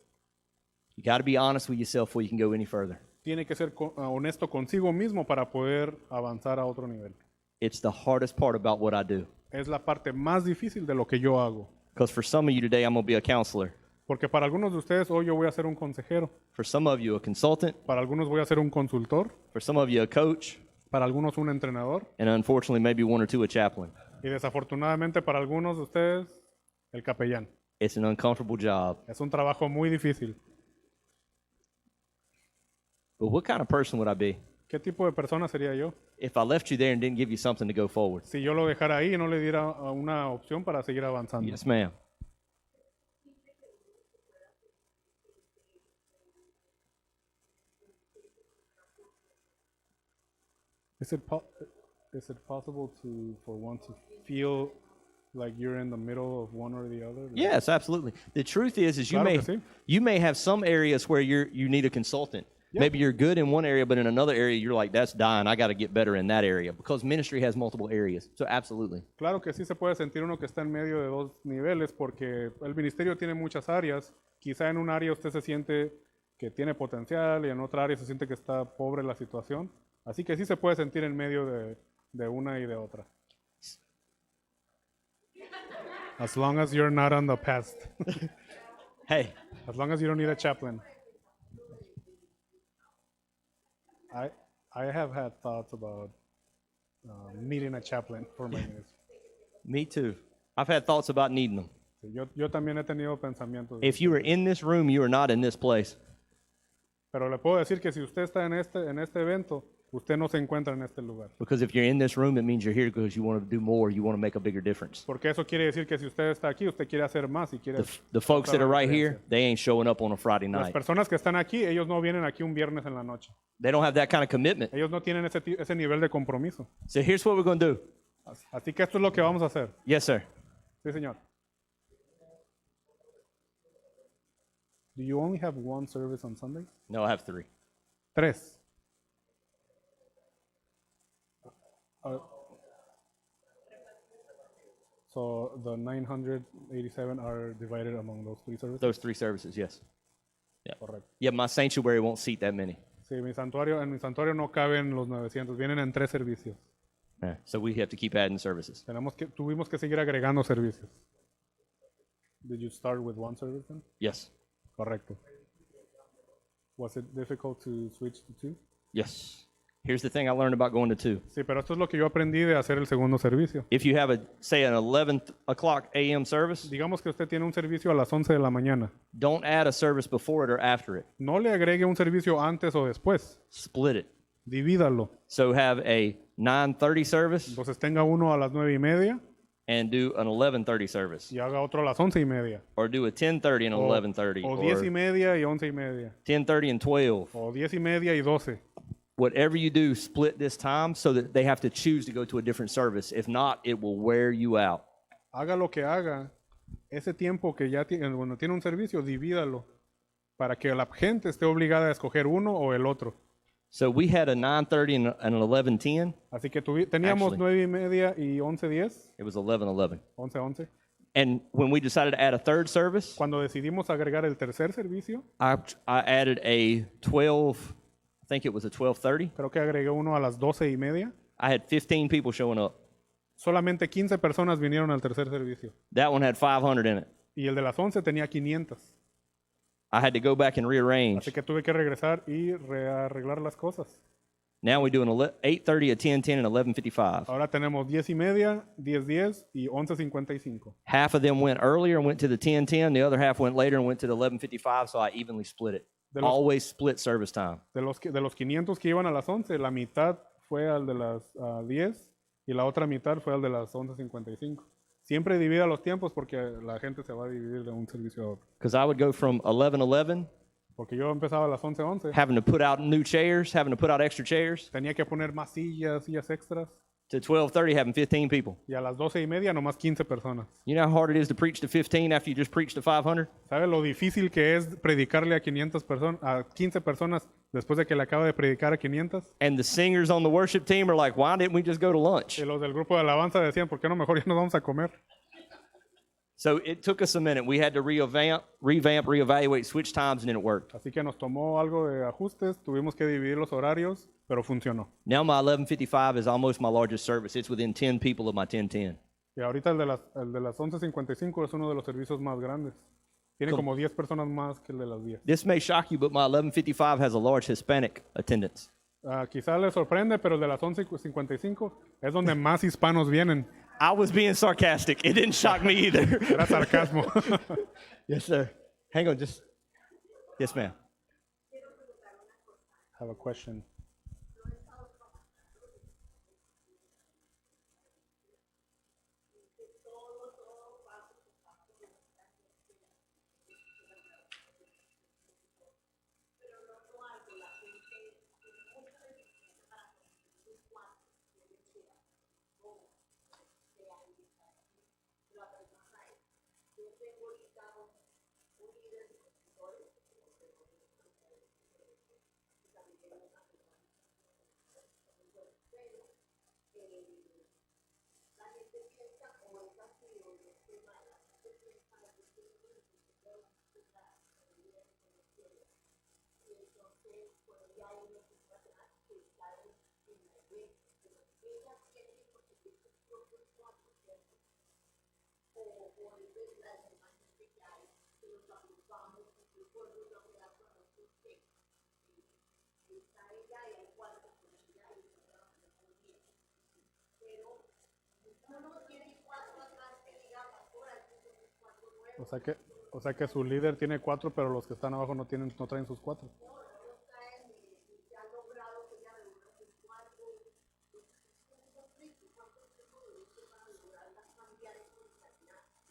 You got to be honest with yourself before you can go any further.
Tiene que ser honesto consigo mismo para poder avanzar a otro nivel.
It's the hardest part about what I do.
Es la parte más difícil de lo que yo hago.
Because for some of you today, I'm going to be a counselor.
Porque para algunos de ustedes hoy yo voy a ser un consejero,
For some of you, a consultant.
para algunos voy a ser un consultor,
For some of you, a coach.
para algunos un entrenador
And unfortunately, maybe one or two, a chaplain.
y desafortunadamente para algunos de ustedes el capellán.
It's an uncomfortable job.
Es un trabajo muy difícil.
But what kind of person would I be
¿Qué tipo de persona sería yo
if I left you there and didn't give you something to go forward?
si yo lo dejara ahí y no le diera una opción para seguir avanzando?
Yes, ma'am.
Is it possible for one to feel like you're in the middle of one or the other?
Yes, absolutely. The truth is you
Claro que sí.
you may have some areas where you need a consultant.
Yeah.
Maybe you're good in one area, but in another area you're like, that's dying. I got to get better in that area because ministry has multiple areas. So absolutely.
Claro que sí se puede sentir uno que está en medio de dos niveles porque el ministerio tiene muchas áreas. Quizá en un área usted se siente que tiene potencial y en otra área se siente que está pobre la situación. Así que sí se puede sentir en medio de una y de otra. As long as you're not on the past.
Hey,
As long as you don't need a chaplain. I have had thoughts about needing a chaplain for my ministry.
me too. I've had thoughts about needing them.
Sí, yo también he tenido pensamientos.
If you were in this room, you are not in this place.
Pero le puedo decir que si usted está en este evento, usted no se encuentra en este lugar.
Because if you're in this room, it means you're here because you want to do more. You want to make a bigger difference.
Porque eso quiere decir que si usted está aquí, usted quiere hacer más y quiere...
The folks that
causar
are
una
right here,
diferencia.
they ain't showing up on a Friday
Las
night.
personas que están aquí, ellos no vienen aquí un viernes en la noche.
They don't have that kind of commitment.
Ellos no tienen ese nivel de compromiso.
So here's what we're going to do.
Así que esto es lo que vamos a hacer.
Yes, sir.
Sí, señor. Do you only have one service on Sundays?
No, I have 3.
3. So the 987 are divided among those 3 services?
Those 3 services, yes.
Correcto.
Yeah, my sanctuary won't seat that many.
Sí, en mi santuario no caben los 900, vienen en 3 servicios.
So we have to keep adding services.
Tuvimos que seguir agregando servicios. Did you start with 1 service then?
Yes.
Correcto. Was it difficult to switch to 2?
Yes. Here's the thing I learned about going to 2.
Sí, pero esto es lo que yo aprendí de hacer el segundo servicio.
If you have say an 11 o'clock a.m. service,
Digamos que usted tiene un servicio a las 11 de la mañana.
don't add a service before it or after it.
No le agregue un servicio antes o después.
Split it.
Divídalo.
So have a 9:30 service
Entonces tenga uno a las 9:30
and do an 11:30 service,
y haga otro a las 11:30.
or do a 10:30 and 11:30,
O
or
10:30 y 11:30.
10:30 and 12.
O 10:30 y 12.
Whatever you do, split this time so that they have to choose to go to a different service. If not, it will wear you out.
Haga lo que haga. Ese tiempo que ya tiene, cuando tiene un servicio, divídalo para que la gente esté obligada a escoger uno o el otro.
So we had a 9:30 and an 11:10.
Así que teníamos
Actually.
9:30 y 11:10,
It was 11:11.
11:11.
And when we decided to add a third service,
Cuando decidimos agregar el tercer servicio,
I added a 12. I think it was a 12:30.
creo que agregué uno a las 12:30.
I had 15 people showing up.
Solamente 15 personas vinieron al tercer servicio.
That one had 500 in it.
Y el de las 11 tenía 500.
I had to go back and rearrange.
Así que tuve que regresar y rearreglar las cosas.
Now we do an 8:30, a 10:10, and 11:55.
Ahora tenemos 10:30, 10:10 y 11:55.
Half of them went earlier and went to the 10:10. The other half went later and went to the 11:55. So I evenly split it. Always split service time.
De los 500 que iban a las 11, la mitad fue al de las 10 y la otra mitad fue al de las 11:55. Siempre divida los tiempos porque la gente se va a dividir de un servicio a otro.
Because I would go from 11:11,
Porque yo empezaba a las 11:11.
having to put out new chairs, having to put out extra chairs,
Tenía que poner más sillas extras.
to 12:30, having 15 people.
Y a las 12:30 nomás 15 personas.
You know how hard it is to preach to 15 after you just preached to 500?
¿Sabe lo difícil que es predicarle a 15 personas después de que le acaba de predicar a 500?
And the singers on the worship team are like, why didn't we just go to lunch?
Y los del grupo de alabanza decían, ¿por qué no mejor ya nos vamos a comer?
So it took us a minute. We had to reevaluate, switch times, and then it worked.
Así que nos tomó algo de ajustes, tuvimos que dividir los horarios, pero funcionó.
Now my 11:55 is almost my largest service. It's within 10 people of my 10:10.
Y ahorita el de las 11:55 es uno de los servicios más grandes. Tiene como 10 personas más que el de las 10.
This may shock you, but my 11:55 has a large Hispanic attendance.
Quizá le sorprende, pero el de las 11:55 es donde más hispanos vienen.
I was being sarcastic. It didn't shock me either.
Era sarcasmo.
Yes, sir. Hang on, just. Yes, ma'am.
I have a question. O sea que su líder tiene 4, pero los que están abajo no traen sus 4.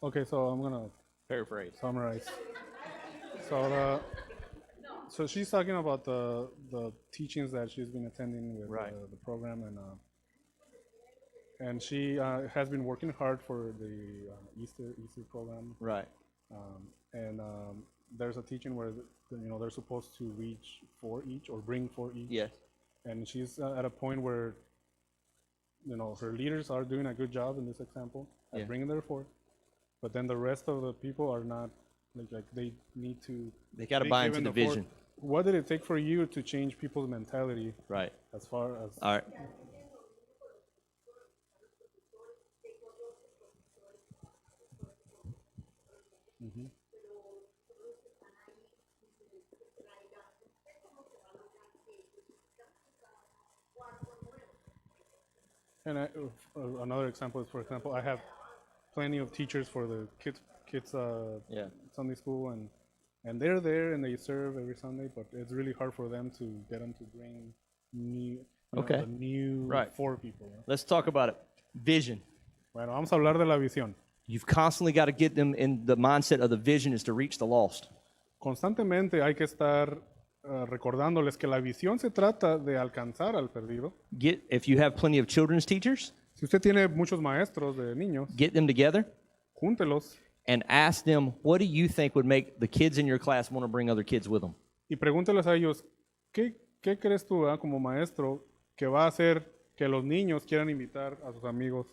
Okay, so I'm gonna
Paraphrase.
summarize. So she's talking about the teachings that she's been attending with
Right.
The program, and she has been working hard for the Easter program.
Right.
And there's a teaching where they're supposed to reach 4 each or bring 4 each.
Yes.
And she's at a point where her leaders are doing a good job in this example at
Yeah.
bringing their 4, but then the rest of the people are not like they need to.
They got to
be
buy into
given
the
4.
vision.
What did it take for you to change people's mentality
Right.
as far as?
All right.
And another example is, for example, I have plenty of teachers for the kids
Yeah.
Sunday school, and they're there and they serve every Sunday, but it's really hard for them to get them to bring
Okay.
the new
Right.
4 people. ¿no?
Let's talk about it. Vision.
Bueno, vamos a hablar de la visión.
You've constantly got to get them in the mindset of the vision is to reach the lost.
Constantemente hay que estar recordándoles que la visión se trata de alcanzar al perdido.
If you have plenty of children's teachers,
Si usted tiene muchos maestros de niños,
get them together
júntelos
and ask them, what do you think would make the kids in your class want to bring other kids with them?
y pregúnteles a ellos, ¿qué crees tú como maestro que va a hacer que los niños quieran invitar a sus amigos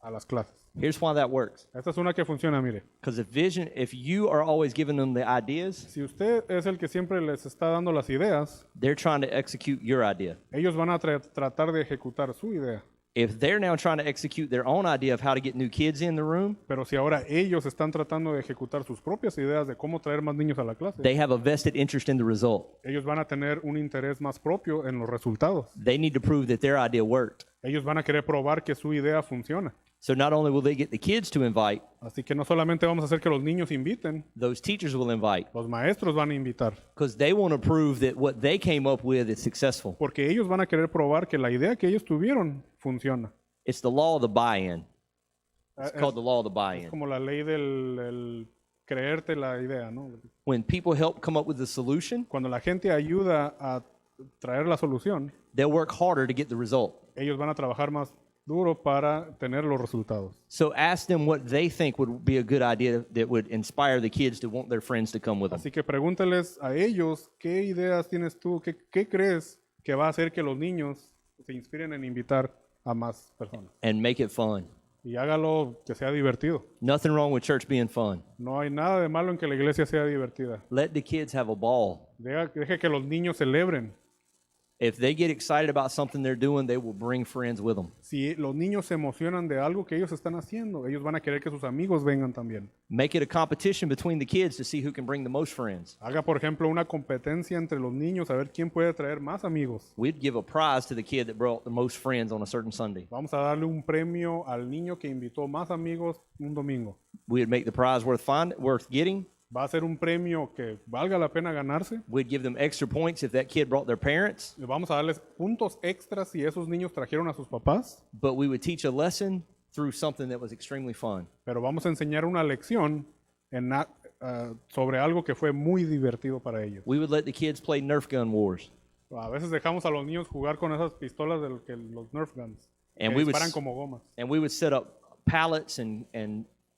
a las clases?
Here's why that works.
Esta es una que funciona, mire.
Because if you are always giving them the ideas,
Si usted es el que siempre les está dando las ideas,
they're trying to execute your idea.
ellos van a tratar de ejecutar su idea.
If they're now trying to execute their own idea of how to get new kids in the room,
Pero si ahora ellos están tratando de ejecutar sus propias ideas de cómo traer más niños a la clase,
they have a vested interest in the result.
ellos van a tener un interés más propio en los resultados.
They need to prove that their idea worked.
Ellos van a querer probar que su idea funciona.
So not only will they get the kids to invite,
Así que no solamente vamos a hacer que los niños inviten,
those teachers will invite
los maestros van a invitar,
because they want to prove that what they came up with is successful.
porque ellos van a querer probar que la idea que ellos tuvieron funciona.
It's the law of the buy-in. It's called the law of the
Es
buy-in.
como la ley del creerte la idea, ¿no?
When people help come up with the solution,
Cuando la gente ayuda a traer la solución,
they'll work harder to get the result.
ellos van a trabajar más duro para tener los resultados.
So ask them what they think would be a good idea that would inspire the kids to want their friends to come with them.
Así que pregúntales a ellos qué ideas tienes tú, qué crees que va a hacer que los niños se inspiren en invitar a más personas.
And make it fun.
Y hágalo que sea divertido.
Nothing wrong with church being fun.
No hay nada de malo en que la iglesia sea divertida.
Let the kids have a ball.
Deje que los niños celebren.
If they get excited about something they're doing, they will bring friends with them.
Si los niños se emocionan de algo que ellos están haciendo, ellos van a querer que sus amigos vengan también.
Make it a competition between the kids to see who can bring the most friends.
Haga, por ejemplo, una competencia entre los niños a ver quién puede traer más amigos.
We'd give a prize to the kid that brought the most friends on a certain Sunday.
Vamos a darle un premio al niño que invitó más amigos un domingo.
We'd make the prize worth getting.
Va a ser un premio que valga la pena ganarse.
We'd give them extra points if that kid brought their parents.
Vamos a darles puntos extras si esos niños trajeron a sus papás.
But we would teach a lesson through something that was extremely fun.
Pero vamos a enseñar una lección sobre algo que fue muy divertido para ellos.
We would let the kids play Nerf gun wars.
A veces dejamos a los niños jugar con esas pistolas de los Nerf guns, que
And we would,
disparan como gomas.
and we would set up pallets and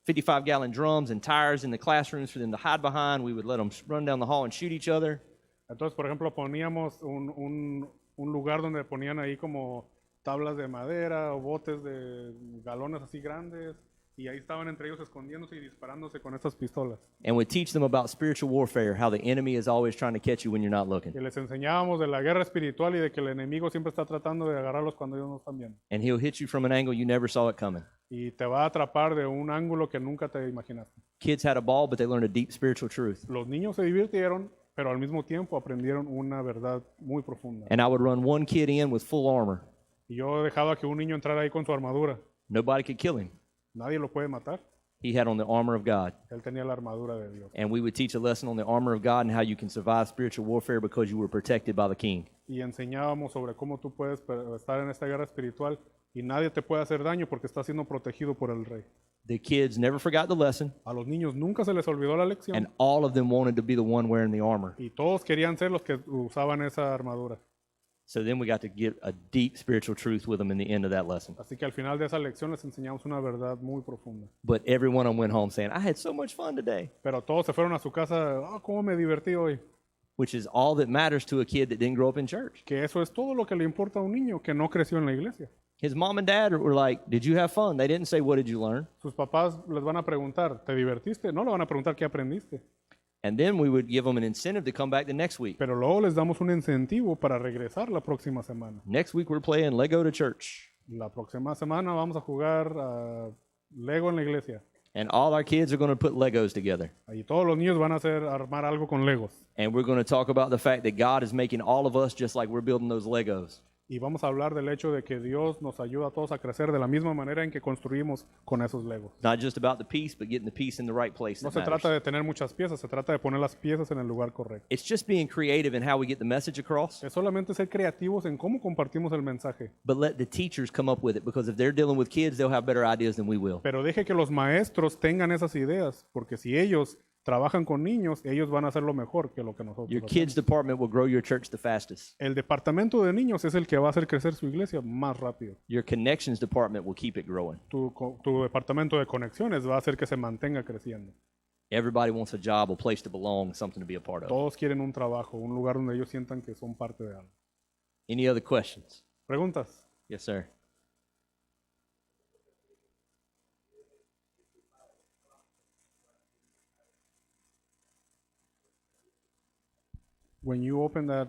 55-gallon drums and tires in the classrooms for them to hide behind. We would let them run down the hall and shoot each other.
Entonces, por ejemplo, poníamos un lugar donde ponían ahí como tablas de madera o botes de galones así grandes, y ahí estaban entre ellos escondiéndose y disparándose con estas pistolas.
And would teach them about spiritual warfare, how the enemy is always trying to catch you when you're not looking.
Y les enseñábamos de la guerra espiritual y de que el enemigo siempre está tratando de agarrarlos cuando ellos no están viendo.
And he'll hit you from an angle you never saw it coming.
Y te va a atrapar de un ángulo que nunca te imaginaste.
Kids had a ball, but they learned a deep spiritual truth.
Los niños se divirtieron, pero al mismo tiempo aprendieron una verdad muy profunda.
And I would run one kid in with full armor.
Y yo dejaba que un niño entrara ahí con su armadura.
Nobody could kill him.
Nadie lo puede matar.
He had on the armor of God.
Él tenía la armadura de Dios.
And we would teach a lesson on the armor of God and how you can survive spiritual warfare because you were protected by the king.
Y enseñábamos sobre cómo tú puedes estar en esta guerra espiritual y nadie te puede hacer daño porque estás siendo protegido por el rey.
The kids never forgot the lesson,
A los niños nunca se les olvidó la lección
and all of them wanted to be the one wearing the armor.
y todos querían ser los que usaban esa armadura.
So then we got to get a deep spiritual truth with them in the end of that lesson.
Así que al final de esa lección les enseñamos una verdad muy profunda.
But every one of them went home saying, I had so much fun today,
Pero todos se fueron a su casa, cómo me divertí hoy.
which is all that matters to a kid that didn't grow up in church.
Que eso es todo lo que le importa a un niño que no creció en la iglesia.
His mom and dad were like, did you have fun? They didn't say, what did you learn?
Sus papás les van a preguntar, ¿te divertiste? No le van a preguntar qué aprendiste.
And then we would give them an incentive to come back the next week.
Pero luego les damos un incentivo para regresar la próxima semana.
Next week we're playing Lego to church.
La próxima semana vamos a jugar Lego en la iglesia.
And all our kids are going to put Legos together.
Ahí todos los niños van a armar algo con Legos.
And we're going to talk about the fact that God is making all of us just like we're building those Legos.
Y vamos a hablar del hecho de que Dios nos ayuda a todos a crecer de la misma manera en que construimos con esos Legos.
Not just about the piece, but getting the piece in the right place.
No
That
se
matters.
trata de tener muchas piezas, se trata de poner las piezas en el lugar correcto.
It's just being creative in how we get the message across,
Es solamente ser creativos en cómo compartimos el mensaje.
but let the teachers come up with it, because if they're dealing with kids, they'll have better ideas than we will.
Pero deje que los maestros tengan esas ideas, porque si ellos trabajan con niños, ellos van a hacerlo mejor que lo que nosotros
Your
hacemos.
kids department will grow your church the fastest.
El departamento de niños es el que va a hacer crecer su iglesia más rápido.
Your connections department will keep it growing.
Tu departamento de conexiones va a hacer que se mantenga creciendo.
Everybody wants a job, a place to belong, something to be a part of.
Todos quieren un trabajo, un lugar donde ellos sientan que son parte de algo.
Any other questions?
¿Preguntas?
Yes, sir.
When you open that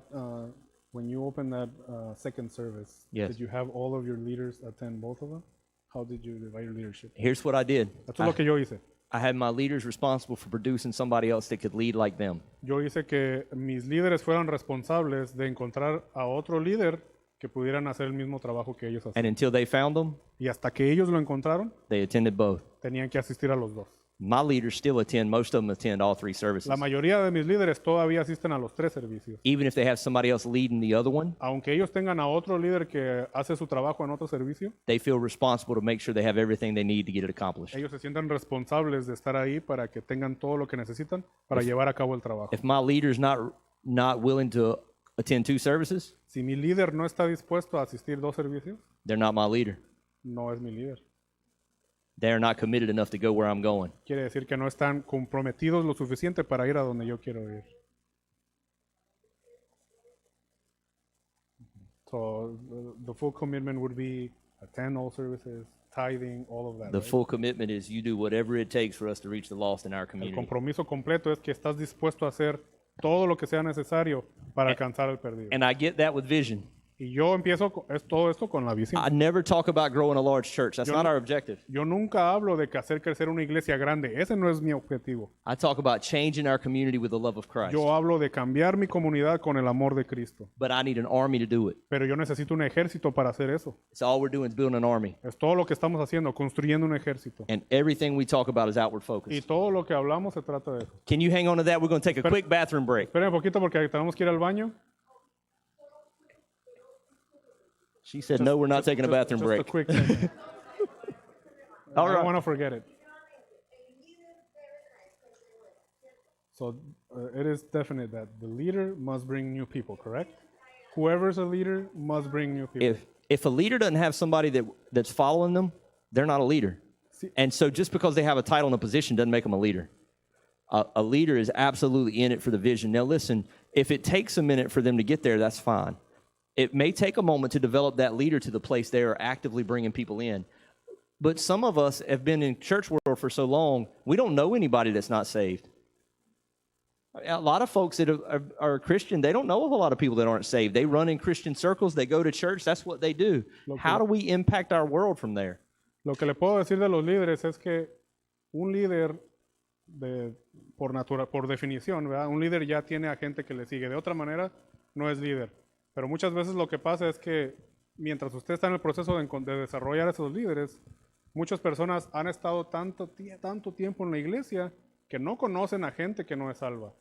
second service,
Yes.
did you have all of your leaders attend both of them? How did you divide your leadership?
Here's what I did.
Esto es lo que yo hice.
I had my leaders responsible for producing somebody else that could lead like them.
Yo hice que mis líderes fueran responsables de encontrar a otro líder que pudieran hacer el mismo trabajo que ellos hacían.
And until they found them,
Y hasta que ellos lo encontraron,
they attended both.
tenían que asistir a los dos.
My leaders still attend, most of them attend all 3 services.
La mayoría de mis líderes todavía asisten a los 3 servicios.
Even if they have somebody else leading the other one,
Aunque ellos tengan a otro líder que hace su trabajo en otro servicio,
they feel responsible to make sure they have everything they need to get it accomplished.
ellos se sienten responsables de estar ahí para que tengan todo lo que necesitan para llevar a cabo el trabajo.
If my leader's not willing to attend 2 services,
Si mi líder no está dispuesto a asistir 2 servicios,
they're not my leader.
no es mi líder.
They're not committed enough to go where I'm going.
Quiere decir que no están comprometidos lo suficiente para ir a donde yo quiero ir. So the full commitment would be attend all services, tithing, all of that.
The
right?
full commitment is you do whatever it takes for us to reach the lost in our
El
community.
compromiso completo es que estás dispuesto a hacer todo lo que sea necesario para alcanzar al perdido.
And I get that with vision.
Y yo empiezo todo esto con la visión.
I never talk about growing a large church. That's
Yo
not
no-
our objective.
Yo nunca hablo de que hacer crecer una iglesia grande. Ese no es mi objetivo.
I talk about changing our community with the love of Christ.
Yo hablo de cambiar mi comunidad con el amor de Cristo.
But I need an army to do it.
Pero yo necesito un ejército para hacer eso.
So all we're doing is building an army.
Es todo lo que estamos haciendo, construyendo un ejército.
And everything we talk about is outward
Y
focused.
todo lo que hablamos se trata de eso.
Can you hang on to that? We're going to take a quick bathroom break.
Esperen un poquito porque tenemos que ir al baño.
She said, no, we're not taking a bathroom
Just
break.
a quick thing.
All
I don't
right.
want to forget it. So it is definite that the leader must bring new people, correct? Whoever's a leader must bring new people.
If a leader doesn't have somebody that's following them, they're not a leader. And so just because they have a title and a position doesn't make them a leader. A leader is absolutely in it for the vision. Now listen, if it takes a minute for them to get there, that's fine. It may take a moment to develop that leader to the place they are actively bringing people in. But some of us have been in church world for so long, we don't know anybody that's not saved. A lot of folks that are Christian, they don't know a whole lot of people that aren't saved. They run in Christian circles, they go to church, that's what they do. How do we impact our world from there?
Lo que le puedo decir de los líderes es que un líder, por definición, ¿verdad? Un líder ya tiene a gente que le sigue. De otra manera, no es líder. Pero muchas veces lo que pasa es que mientras usted está en el proceso de desarrollar esos líderes, muchas personas han estado tanto tiempo en la iglesia que no conocen a gente que no es salva.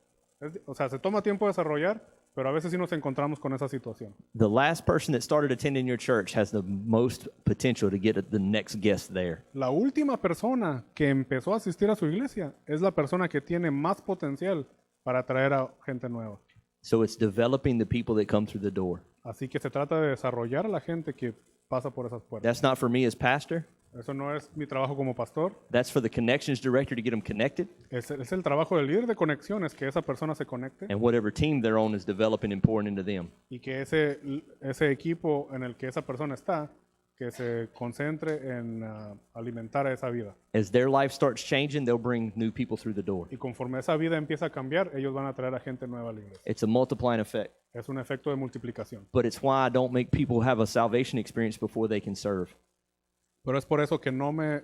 O sea, se toma tiempo desarrollar, pero a veces sí nos encontramos con esa situación.
The last person that started attending your church has the most potential to get the next guest there.
La última persona que empezó a asistir a su iglesia es la persona que tiene más potencial para atraer a gente nueva.
So it's developing the people that come through the door.
Así que se trata de desarrollar a la gente que pasa por esas puertas.
That's not for me as pastor.
Eso no es mi trabajo como pastor.
That's for the connections director to get them connected.
Es el trabajo del líder de conexiones, que esa persona se conecte
And whatever team they're on is developing and pouring into them.
y que ese equipo en el que esa persona está, que se concentre en alimentar a esa vida.
As their life starts changing, they'll bring new people through the door.
Y conforme esa vida empieza a cambiar, ellos van a traer a gente nueva a la iglesia.
It's a multiplying effect.
Es un efecto de multiplicación.
But it's why I don't make people have a salvation experience before they can serve.
Pero es por eso que no me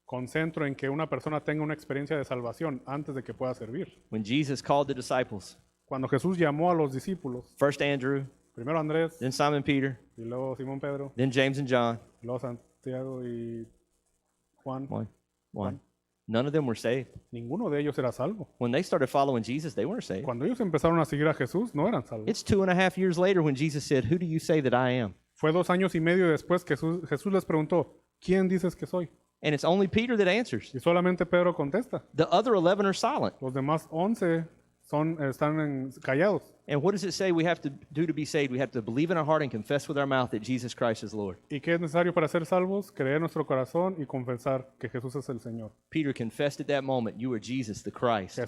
concentro en que una persona tenga una experiencia de salvación antes de que pueda servir.
When Jesus called the disciples,
Cuando Jesús llamó a los discípulos,
first Andrew,
primero Andrés,
then Simon Peter,
y luego Simón Pedro,
then James and John,
y luego Santiago y Juan,
one. None of them were saved.
ninguno de ellos era salvo.
When they started following Jesus, they weren't saved.
Cuando ellos empezaron a seguir a Jesús, no eran salvos.
It's 2.5 years later when Jesus said, "Who do you say that I am?"
Fue 2 años y medio después que Jesús les preguntó, ¿quién dices que soy?
And it's only Peter that answers.
Y solamente Pedro contesta.
The other 11 are silent.
Los demás 11 están callados.
And what does it say we have to do to be saved? We have to believe in our heart and confess with our mouth that Jesus Christ is Lord.
¿Y qué es necesario para ser salvos? Creer en nuestro corazón y confesar que Jesús es el Señor.
Peter confessed at that moment, "You are Jesus, the Christ."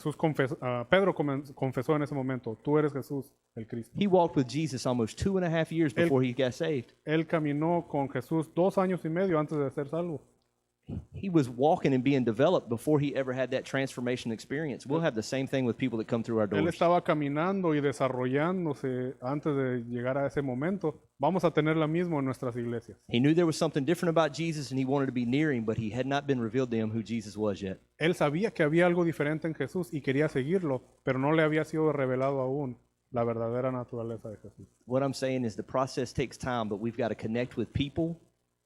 Pedro confesó en ese momento, tú eres Jesús, el Cristo.
He walked with Jesus almost 2.5 years before he got saved.
Él caminó con Jesús 2 años y medio antes de ser salvo.
He was walking and being developed before he ever had that transformation experience. We'll have the same thing with people that come through our
Él
doors.
estaba caminando y desarrollándose antes de llegar a ese momento. Vamos a tener la misma en nuestras iglesias.
He knew there was something different about Jesus and he wanted to be near him, but he had not been revealed to him who Jesus was yet.
Él sabía que había algo diferente en Jesús y quería seguirlo, pero no le había sido revelado aún la verdadera naturaleza de Jesús.
What I'm saying is the process takes time, but we've got to connect with people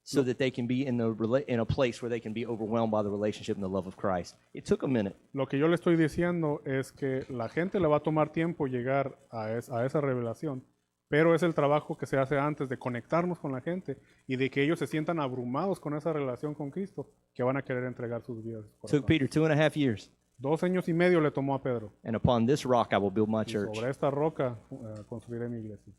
so that they can be in a place where they can be overwhelmed by the relationship and the love of Christ. It took a minute.
Lo que yo le estoy diciendo es que la gente le va a tomar tiempo llegar a esa revelación, pero es el trabajo que se hace antes de conectarnos con la gente y de que ellos se sientan abrumados con esa relación con Cristo, que van a querer entregar sus vidas.
Took Peter 2.5 years.
2 años y medio le tomó a Pedro.
And upon this rock I will build my
Y
church.
sobre esta roca construiré mi iglesia.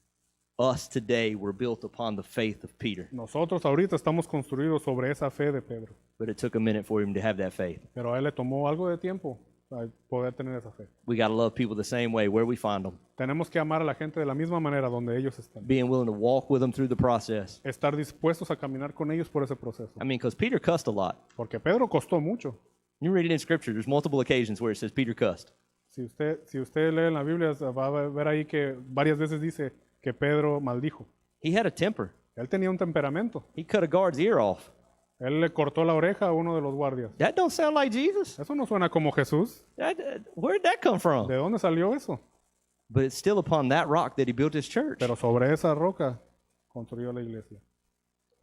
Us today were built upon the faith of Peter.
Nosotros ahorita estamos construidos sobre esa fe de Pedro,
But it took a minute for him to have that faith.
pero a él le tomó algo de tiempo a poder tener esa fe.
We got to love people the same way where we find them.
Tenemos que amar a la gente de la misma manera donde ellos están.
Being willing to walk with them through the process.
Estar dispuestos a caminar con ellos por ese proceso.
I mean, because Peter cussed a lot.
Porque Pedro costó mucho.
You read it in Scripture, there's multiple occasions where it says Peter cussed.
Si usted lee en la Biblia, va a ver ahí que varias veces dice que Pedro maldijo.
He had a temper.
Él tenía un temperamento.
He cut a guard's ear off.
Él le cortó la oreja a uno de los guardias.
That don't sound like Jesus.
Eso no suena como Jesús.
Where'd that come from?
¿De dónde salió eso?
But it's still upon that rock that he built his church.
Pero sobre esa roca construyó la iglesia.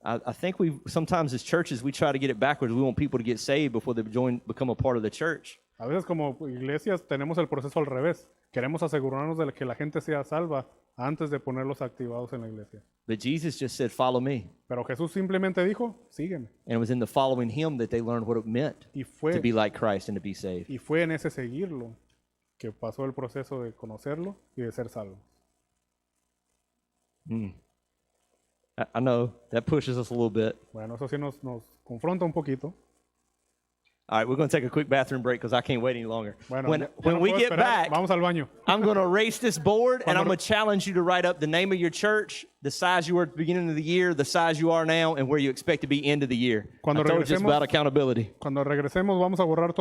I think sometimes as churches, we try to get it backwards. We want people to get saved before they become a part of the church.
A veces como iglesias tenemos el proceso al revés. Queremos asegurarnos de que la gente sea salva antes de ponerlos activados en la iglesia.
But Jesus just said, follow me.
Pero Jesús simplemente dijo, sígueme.
And it was in the following him that they learned what it meant
Y
to be
fue,
like Christ and to be saved.
y fue en ese seguirlo que pasó el proceso de conocerlo y de ser salvo.
I know that pushes us a little bit.
Bueno, eso sí nos confronta un poquito.
All right, we're going to take a quick bathroom break because I can't wait any longer.
Bueno,
when
ya
when
no
we
puedo
get
esperar.
back,
Vamos al baño.
I'm going to erase this board and I'm
Cuando-
going to challenge you to write up the name of your church, the size you were at the beginning of the year, the size you are now, and where you expect to be end of the year.
Cuando
I told you it's
regresemos-
about accountability.
Cuando regresemos vamos a borrar todo.